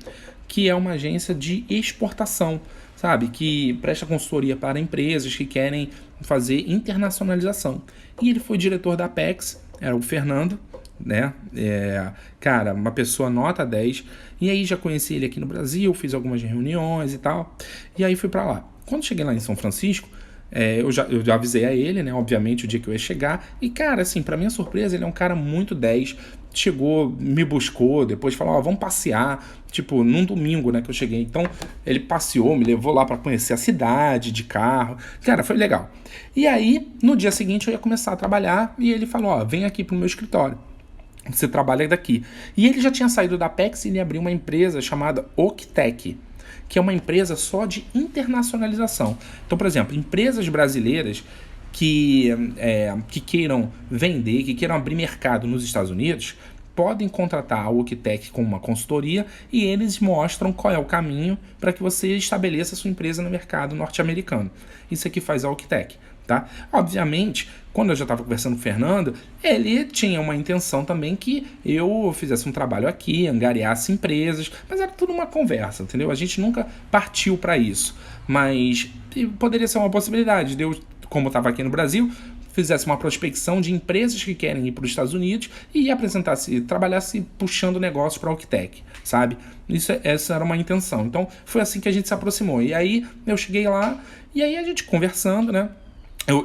que é uma agência de exportação, sabe? Que presta consultoria para empresas que querem fazer internacionalização. E ele foi diretor da Apex, era o Fernando, né? Cara, uma pessoa nota 10. E aí já conheci ele aqui no Brasil, fiz algumas reuniões e tal. E aí fui para lá. Quando cheguei lá em São Francisco, eu já avisei a ele, né? Obviamente, o dia que eu ia chegar. E, cara, assim, pra minha surpresa, ele é um cara muito 10. Chegou, me buscou, depois falou, vamos passear. Tipo, num domingo, né, que eu cheguei. Então, ele passeou, me levou lá pra conhecer a cidade de carro. Cara, foi legal. E aí, no dia seguinte, eu ia começar a trabalhar. E ele falou, vem aqui pro meu escritório. Você trabalha daqui. E ele já tinha saído da Apex e ele abriu uma empresa chamada Octec, que é uma empresa só de internacionalização. Então, por exemplo, empresas brasileiras que queiram vender, que queiram abrir mercado nos Estados Unidos, podem contratar a Octec com uma consultoria e eles mostram qual é o caminho para que você estabeleça a sua empresa no mercado norte-americano. Isso aqui faz a Octec. Tá? Obviamente, quando eu já estava conversando com o Fernando, ele tinha uma intenção também que eu fizesse um trabalho aqui, angariasse empresas, mas era tudo uma conversa, entendeu? A gente nunca partiu para isso, mas poderia ser uma possibilidade de eu, como eu estava aqui no Brasil, fizesse uma prospecção de empresas que querem ir para os Estados Unidos e trabalhasse puxando negócios para a Octec, sabe? Essa era uma intenção. Então, foi assim que a gente se aproximou. E aí, eu cheguei lá, e aí a gente conversando, né?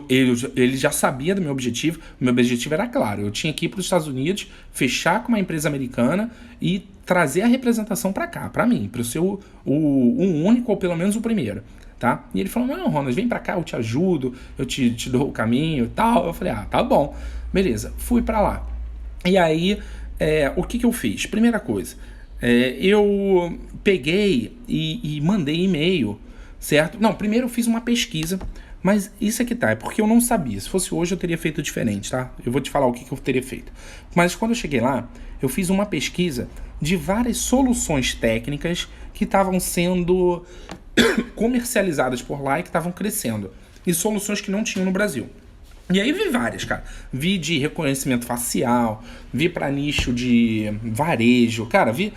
Ele já sabia do meu objetivo. O meu objetivo era claro, eu tinha que ir para os Estados Unidos, fechar com uma empresa americana e trazer a representação para cá, para mim, para ser o único ou pelo menos o primeiro, tá? E ele falou, não, Ronald, vem para cá, eu te ajudo, eu te dou o caminho e tal. Eu falei, tá bom, beleza, fui para lá. E aí, o que eu fiz? Primeira coisa, eu peguei e mandei e-mail, certo? Não, primeiro eu fiz uma pesquisa. Mas isso aqui é porque eu não sabia. Se fosse hoje eu teria feito diferente, tá? Eu vou te falar o que eu teria feito. Mas quando eu cheguei lá, eu fiz uma pesquisa de várias soluções técnicas que estavam sendo comercializadas por lá e que estavam crescendo. E soluções que não tinham no Brasil. E aí vi várias, cara. Vi de reconhecimento facial, vi para nicho de varejo, cara, vi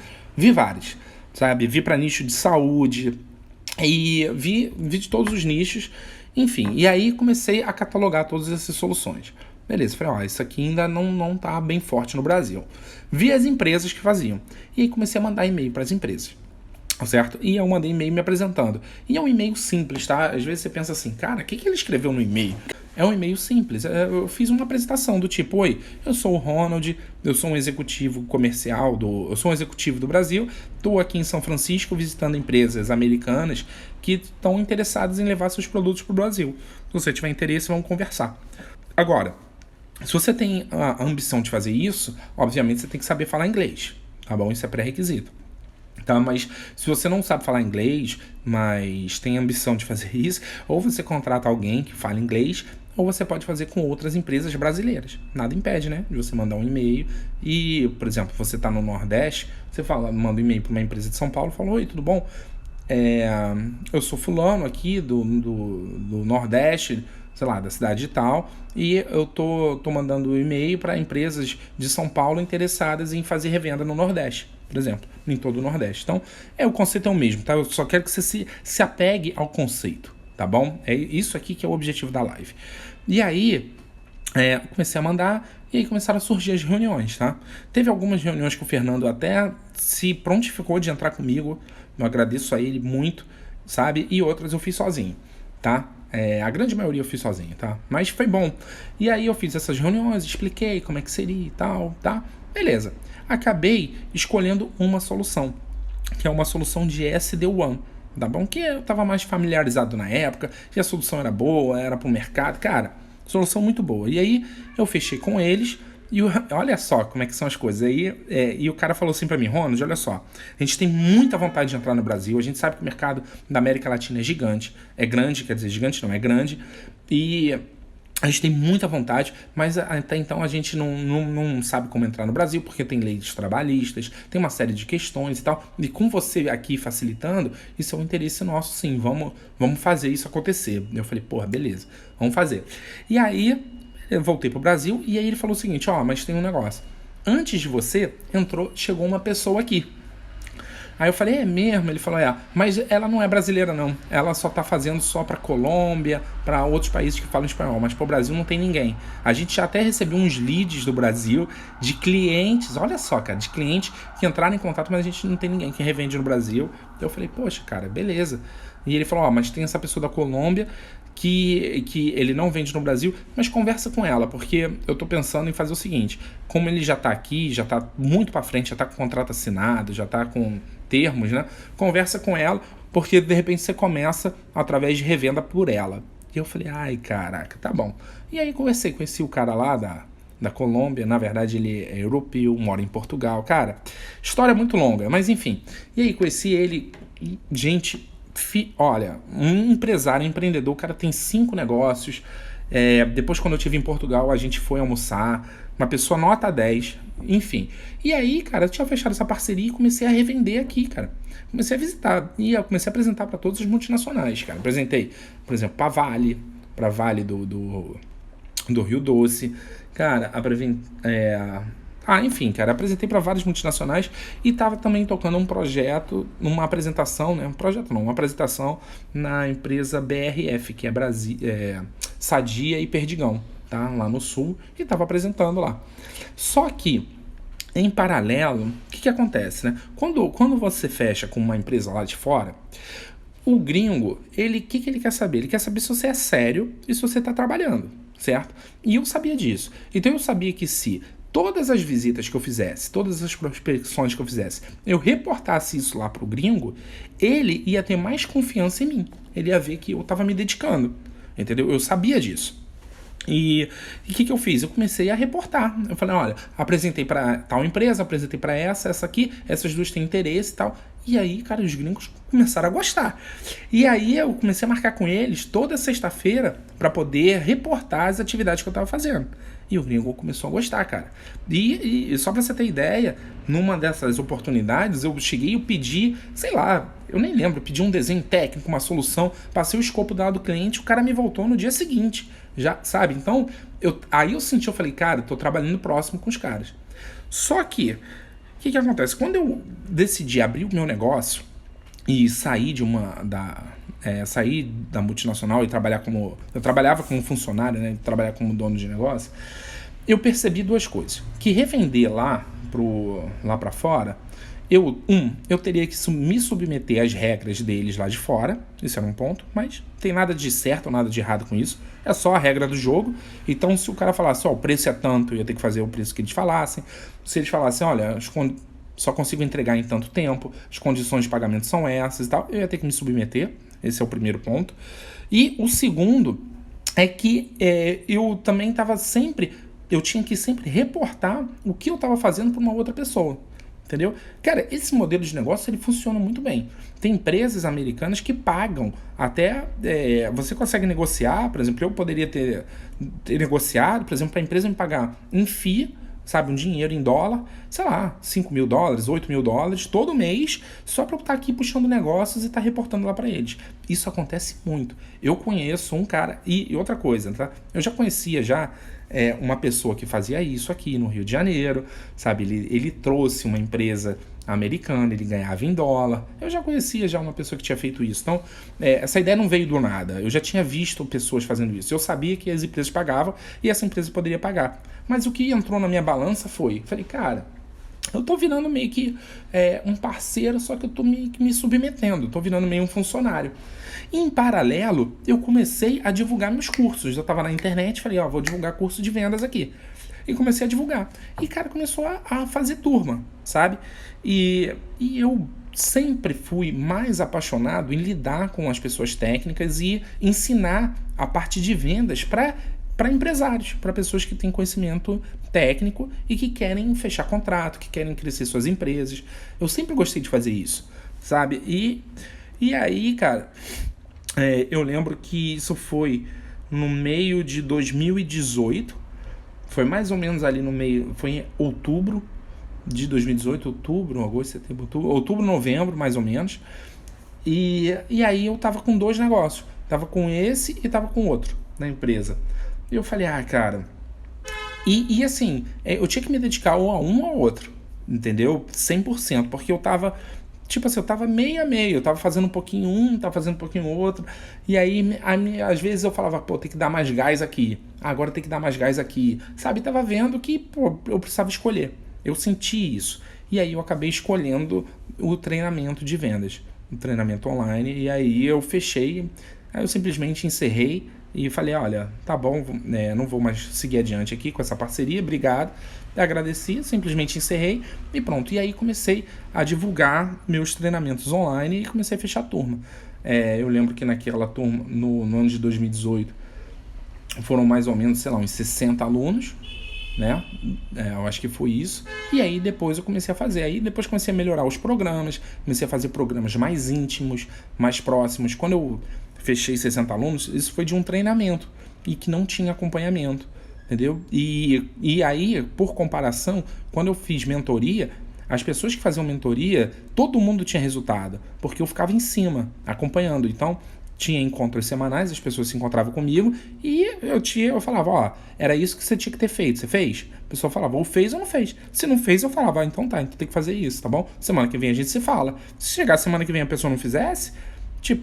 várias, sabe? Vi para nicho de saúde e vi de todos os nichos. Enfim, e aí comecei a catalogar todas essas soluções. Beleza, falei, isso aqui ainda não tá bem forte no Brasil. Vi as empresas que faziam. E aí comecei a mandar e-mail para as empresas. Certo? E eu mandei e-mail me apresentando. E é um e-mail simples, tá? Às vezes você pensa assim, cara, o que ele escreveu no e-mail? É um e-mail simples. Eu fiz uma apresentação do tipo, oi, eu sou o Ronald, eu sou um executivo comercial, eu sou um executivo do Brasil, estou aqui em São Francisco visitando empresas americanas que estão interessadas em levar seus produtos para o Brasil. Se você tiver interesse, vamos conversar. Agora, Se você tem a ambição de fazer isso, obviamente você tem que saber falar inglês, tá bom? Isso é pré-requisito. Tá, mas se você não sabe falar inglês, mas tem ambição de fazer isso, ou você contrata alguém que fala inglês, ou você pode fazer com outras empresas brasileiras. Nada impede, né, de você mandar um e-mail e, por exemplo, você está no Nordeste, você manda um e-mail para uma empresa de São Paulo, fala: oi, tudo bom? Eu sou fulano aqui do Nordeste, sei lá, da cidade e tal, e eu tô mandando e-mail para empresas de São Paulo interessadas em fazer revenda no Nordeste, por exemplo, em todo o Nordeste. Então, o conceito é o mesmo, tá? Eu só quero que você se apegue ao conceito, tá bom? É isso aqui que é o objetivo da live. E aí, comecei a mandar, e aí começaram a surgir as reuniões, tá? Teve algumas reuniões que o Fernando até se prontificou de entrar comigo, eu agradeço a ele muito, sabe? E outras eu fiz sozinho, tá? A grande maioria eu fiz sozinho, tá? Mas foi bom. E aí eu fiz essas reuniões, expliquei como é que seria e tal, tá? Beleza. Acabei escolhendo uma solução, que é uma solução de SD-WAN, tá bom? Que eu tava mais familiarizado na época, e a solução era boa, era pro mercado, cara, solução muito boa. E aí eu fechei com eles, e olha só como é que são as coisas. Aí, e o cara falou assim pra mim: Ronald, olha só, a gente tem muita vontade de entrar no Brasil, a gente sabe que o mercado da América Latina é gigante, é grande, quer dizer, gigante não, é grande, e a gente tem muita vontade, mas até então a gente não sabe como entrar no Brasil, porque tem leis trabalhistas, tem uma série de questões e tal. E com você aqui facilitando, isso é um interesse nosso, sim. Vamos fazer isso acontecer. Eu falei: porra, beleza, vamos fazer. E aí eu voltei pro Brasil, e aí ele falou o seguinte: mas tem um negócio. Antes de você, chegou uma pessoa aqui. Aí eu falei: é mesmo? Ele falou: mas ela não é brasileira não, ela só tá fazendo só pra Colômbia, pra outros países que falam espanhol, mas pro Brasil não tem ninguém. A gente já até recebeu uns leads do Brasil de clientes, olha só, cara, de clientes que entraram em contato, mas a gente não tem ninguém que revende no Brasil. Então eu falei: poxa, cara, beleza. E ele falou: mas tem essa pessoa da Colômbia que ele não vende no Brasil, mas conversa com ela, porque eu tô pensando em fazer o seguinte: como ele já tá aqui, já tá muito pra frente, já tá com o contrato assinado, já tá com termos, né? Conversa com ela, porque de repente você começa através de revenda por ela. E eu falei: ai, caraca, tá bom. E aí conheci o cara lá da Colômbia, na verdade ele é europeu, mora em Portugal, cara, história muito longa, mas enfim. E aí conheci ele, gente, olha, um empresário, empreendedor, o cara tem 5 negócios. Depois, quando eu estive em Portugal, a gente foi almoçar, uma pessoa nota 10, enfim. E aí, cara, eu tinha fechado essa parceria e comecei a revender aqui, cara. Comecei a visitar e eu comecei a apresentar para todas as multinacionais, cara. Apresentei, por exemplo, para Vale do Rio Doce, cara, enfim, cara, apresentei para várias multinacionais e tava também tocando um projeto, uma apresentação, né? Uma apresentação na empresa BRF, que é Sadia e Perdigão, tá? Lá no Sul, e tava apresentando lá. Só que, em paralelo, o que acontece, né? Quando você fecha com uma empresa lá de fora, o gringo, o que ele quer saber? Ele quer saber se você é sério e se você tá trabalhando, certo? E eu sabia disso. Então eu sabia que se todas as visitas que eu fizesse, todas as prospecções que eu fizesse, eu reportasse isso lá pro gringo, ele ia ter mais confiança em mim. Ele ia ver que eu tava me dedicando, entendeu? Eu sabia disso. E o que eu fiz? Eu comecei a reportar. Eu falei: olha, apresentei para tal empresa, apresentei para essa aqui, essas duas têm interesse e tal. E aí, cara, os gringos começaram a gostar. E aí eu comecei a marcar com eles toda sexta-feira para poder reportar as atividades que eu tava fazendo. E o gringo começou a gostar, cara. E só pra você ter ideia, numa dessas oportunidades, eu cheguei e pedi, sei lá, eu nem lembro, pedi um desenho técnico, uma solução, passei o escopo do cliente, o cara me voltou no dia seguinte, já, sabe? Então, aí eu senti, eu falei: cara, eu tô trabalhando próximo com os caras. Só que, o que acontece? Quando eu decidi abrir o meu negócio e sair sair da multinacional e trabalhar eu trabalhava como funcionário, né? Trabalhar como dono de negócio, eu percebi duas coisas: que revender lá pra fora, eu teria que me submeter às regras deles lá de fora, isso era um ponto, mas não tem nada de certo ou nada de errado com isso, é só a regra do jogo. Então, se o cara falasse: o preço é tanto, eu ia ter que fazer o preço que eles falassem. Se eles falassem: olha, só consigo entregar em tanto tempo, as condições de pagamento são essas e tal, eu ia ter que me submeter. Esse é o primeiro ponto. E o segundo é que eu também estava sempre eu tinha que sempre reportar o que eu estava fazendo para uma outra pessoa. Entendeu? Cara, esse modelo de negócio ele funciona muito bem. Tem empresas americanas que pagam até... você consegue negociar, por exemplo, eu poderia ter negociado, por exemplo, para a empresa me pagar em FII, sabe, um dinheiro em dólar, sei lá, $5.000, $8.000 todo mês, só para eu estar aqui puxando negócios e estar reportando lá para eles. Isso acontece muito. Eu conheço um cara, e outra coisa, tá? Eu já conhecia uma pessoa que fazia isso aqui no Rio de Janeiro, sabe? Ele trouxe uma empresa americana, ele ganhava em dólar. Eu já conhecia uma pessoa que tinha feito isso. Então, essa ideia não veio do nada. Eu já tinha visto pessoas fazendo isso. Eu sabia que as empresas pagavam e essa empresa poderia pagar. Mas o que entrou na minha balança foi... Falei, cara, eu tô virando meio que um parceiro, só que eu tô meio que me submetendo. Tô virando meio um funcionário. Em paralelo, eu comecei a divulgar meus cursos. Eu tava na internet, falei, vou divulgar curso de vendas aqui. E comecei a divulgar. E, cara, começou a fazer turma, sabe? E eu sempre fui mais apaixonado em lidar com as pessoas técnicas e ensinar a parte de vendas para empresários, para pessoas que têm conhecimento técnico e que querem fechar contrato, que querem crescer suas empresas. Eu sempre gostei de fazer isso, sabe? E aí, cara, eu lembro que isso foi no meio de 2018, foi mais ou menos ali no meio, foi em outubro de 2018, outubro, agosto, setembro, outubro, novembro, mais ou menos. E aí eu tava com 2 negócios, tava com esse e tava com outro na empresa. E eu falei, cara... E assim, eu tinha que me dedicar ou a um ou ao outro, entendeu? 100%, porque eu tava... Tipo assim, eu tava meio a meio, eu tava fazendo um pouquinho tava fazendo um pouquinho outro, e aí, às vezes eu falava, tem que dar mais gás aqui, agora tem que dar mais gás aqui, sabe? Tava vendo que, eu precisava escolher, eu senti isso, e aí eu acabei escolhendo o treinamento de vendas, o treinamento online, e aí eu fechei, aí eu simplesmente encerrei, e falei, olha, tá bom, não vou mais seguir adiante aqui com essa parceria, obrigado. Agradeci, simplesmente encerrei e pronto. E aí comecei a divulgar meus treinamentos online e comecei a fechar a turma. Eu lembro que naquela turma, no ano de 2018, foram mais ou menos, sei lá, uns 60 alunos, né? Eu acho que foi isso. E aí depois eu comecei a fazer. Aí depois comecei a melhorar os programas, comecei a fazer programas mais íntimos, mais próximos. Quando eu fechei 60 alunos, isso foi de um treinamento e que não tinha acompanhamento, entendeu? E aí, por comparação, quando eu fiz mentoria, as pessoas que faziam mentoria, todo mundo tinha resultado, porque eu ficava em cima, acompanhando. Então, tinha encontros semanais, as pessoas se encontravam comigo e eu falava, era isso que você tinha que ter feito, você fez? A pessoa falava, ou fez ou não fez. Se não fez, eu falava, então tá, então tem que fazer isso, tá bom? Semana que vem a gente se fala. Se chegar semana que vem a pessoa não fizesse,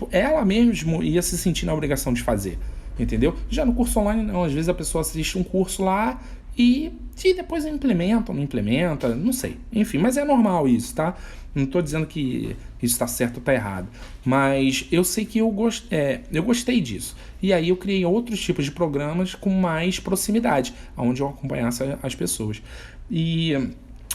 ela mesmo ia se sentir na obrigação de fazer, entendeu? Já no curso online, não. Às vezes a pessoa assiste um curso lá e depois implementa ou não implementa, não sei. Enfim, mas é normal isso, tá? Não estou dizendo que isso está certo ou está errado. Mas eu sei que eu gostei disso. E aí eu criei outros tipos de programas com mais proximidade, onde eu acompanhasse as pessoas. E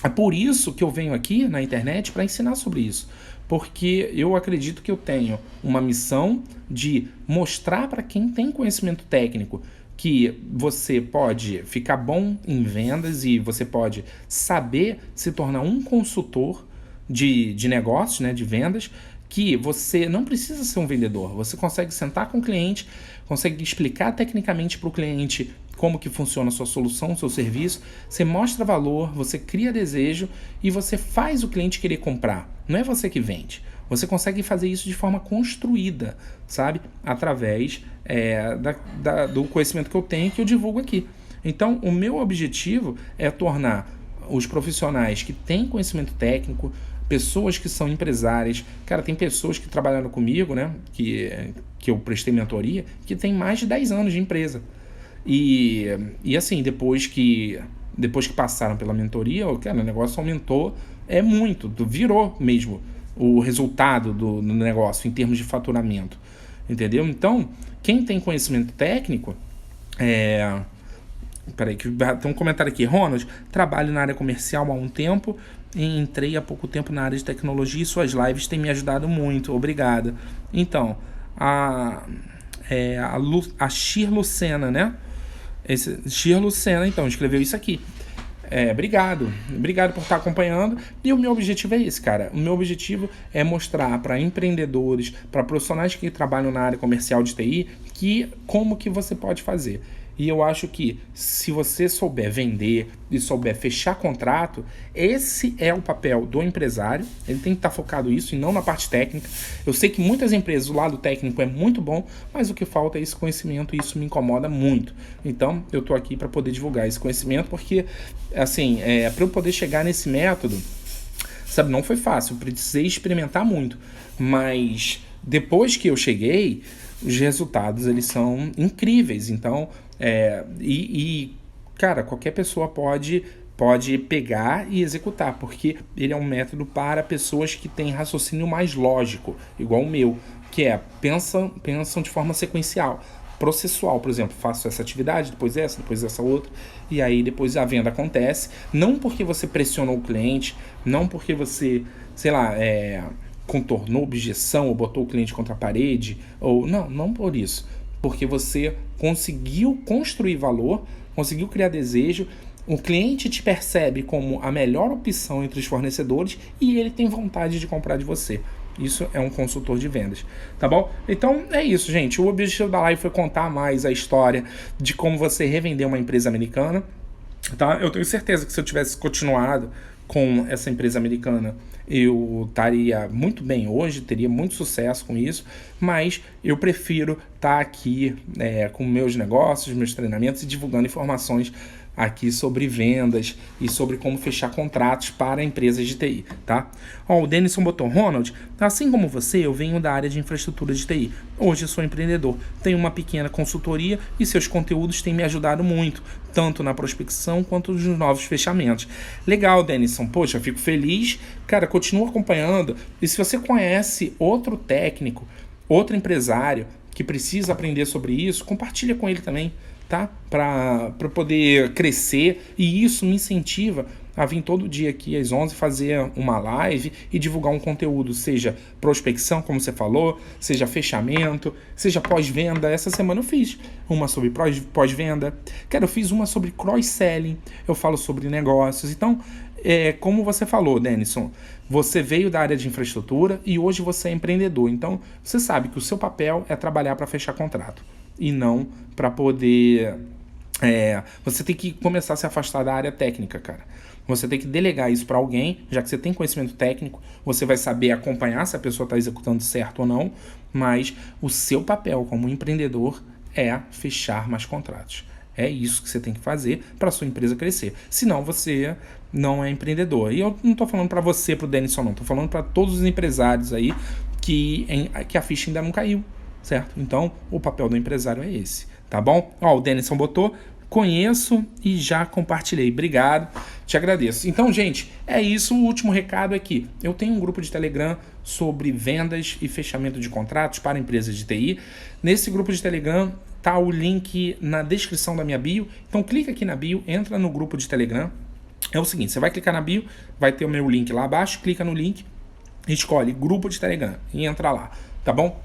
é por isso que eu venho aqui na internet para ensinar sobre isso. Porque eu acredito que eu tenho uma missão de mostrar para quem tem conhecimento técnico que você pode ficar bom em vendas e você pode saber se tornar um consultor de negócios, né, de vendas, que você não precisa ser um vendedor. Você consegue sentar com o cliente, consegue explicar tecnicamente para o cliente como que funciona a sua solução, o seu serviço, você mostra valor, você cria desejo e você faz o cliente querer comprar. Não é você que vende. Você consegue fazer isso de forma construída, sabe? Através do conhecimento que eu tenho e que eu divulgo aqui. Então, o meu objetivo é tornar os profissionais que têm conhecimento técnico, pessoas que são empresárias. Cara, tem pessoas que trabalharam comigo, né? Que eu prestei mentoria, que tem mais de 10 anos de empresa. E assim, depois que passaram pela mentoria, cara, o negócio aumentou muito, virou mesmo o resultado do negócio em termos de faturamento, entendeu? Então, quem tem conhecimento técnico, peraí, que tem um comentário aqui. Ronald, trabalho na área comercial há um tempo e entrei há pouco tempo na área de tecnologia e suas lives têm me ajudado muito, obrigada. Então, a Shir Lucena, né? Esse Shir Lucena, então, escreveu isso aqui. Obrigado. Obrigado por estar acompanhando. E o meu objetivo é esse, cara. O meu objetivo é mostrar para empreendedores, para profissionais que trabalham na área comercial de TI, como que você pode fazer. E eu acho que se você souber vender e souber fechar contrato, esse é o papel do empresário. Ele tem que estar focado nisso e não na parte técnica. Eu sei que muitas empresas, o lado técnico é muito bom, mas o que falta é esse conhecimento e isso me incomoda muito. Então, eu estou aqui para poder divulgar esse conhecimento, porque, assim, para eu poder chegar nesse método, sabe, não foi fácil. Eu precisei experimentar muito, mas depois que eu cheguei, os resultados eles são incríveis. Então, cara, qualquer pessoa pode pegar e executar, porque ele é um método para pessoas que têm raciocínio mais lógico, igual o meu, que pensam de forma sequencial, processual. Por exemplo, faço essa atividade, depois essa outra, e aí depois a venda acontece, não porque você pressionou o cliente, não porque você, sei lá, contornou objeção ou botou o cliente contra a parede, ou não por isso, porque você conseguiu construir valor, conseguiu criar desejo, o cliente te percebe como a melhor opção entre os fornecedores e ele tem vontade de comprar de você. Isso é um consultor de vendas, tá bom? Então é isso, gente. O objetivo da live foi contar mais a história de como você revender uma empresa americana, tá? Eu tenho certeza que se eu tivesse continuado com essa empresa americana, eu estaria muito bem hoje, teria muito sucesso com isso, mas eu prefiro estar aqui com meus negócios, meus treinamentos e divulgando informações aqui sobre vendas e sobre como fechar contratos para empresas de TI, tá? O Denison botou: Ronald, assim como você, eu venho da área de infraestrutura de TI. Hoje eu sou empreendedor, tenho uma pequena consultoria e seus conteúdos têm me ajudado muito, tanto na prospecção quanto nos novos fechamentos. Legal, Denison. Poxa, fico feliz. Cara, continua acompanhando. E se você conhece outro técnico, outro empresário que precisa aprender sobre isso, compartilha com ele também, tá? Para poder crescer, e isso me incentiva a vir todo dia aqui às 11 fazer uma live e divulgar um conteúdo, seja prospecção, como você falou, seja fechamento, seja pós-venda. Essa semana eu fiz uma sobre pós-venda, cara, eu fiz uma sobre cross-selling, eu falo sobre negócios. Então, como você falou, Denison, você veio da área de infraestrutura e hoje você é empreendedor, então você sabe que o seu papel é trabalhar para fechar contrato e não para poder... você tem que começar a se afastar da área técnica, cara. Você tem que delegar isso para alguém, já que você tem conhecimento técnico, você vai saber acompanhar se a pessoa está executando certo ou não, mas o seu papel como empreendedor é fechar mais contratos. É isso que você tem que fazer para a sua empresa crescer. Senão você não é empreendedor. E eu não estou falando para você, para o Denison, não. Estou falando para todos os empresários aí que a ficha ainda não caiu, certo? Então, o papel do empresário é esse, tá bom? O Denison botou: conheço e já compartilhei. Obrigado, te agradeço. Então, gente, é isso. O último recado é que eu tenho um grupo de Telegram sobre vendas e fechamento de contratos para empresas de TI. Nesse grupo de Telegram tá o link na descrição da minha bio. Então, clica aqui na bio, entra no grupo de Telegram. É o seguinte, você vai clicar na bio, vai ter o meu link lá abaixo, clica no link, escolhe grupo de Telegram e entra lá, tá bom?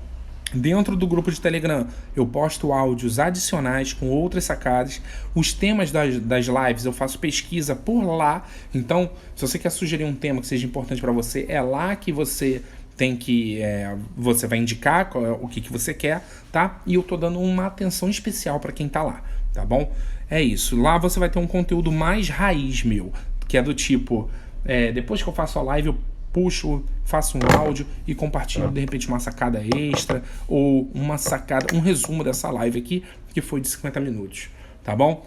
Dentro do grupo de Telegram eu posto áudios adicionais com outras sacadas. Os temas das lives eu faço pesquisa por lá. Então, se você quer sugerir um tema que seja importante para você, é lá que você tem que... você vai indicar o que você quer, tá? E eu tô dando uma atenção especial para quem tá lá, tá bom? É isso. Lá você vai ter um conteúdo mais raiz meu, que é do tipo... depois que eu faço a live, eu puxo, faço um áudio e compartilho de repente uma sacada extra ou uma sacada, um resumo dessa live aqui que foi de 50 minutos, tá bom?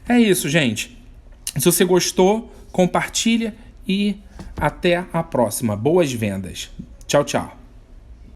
É isso, gente. Se você gostou, compartilha e até a próxima. Boas vendas. Tchau, tchau.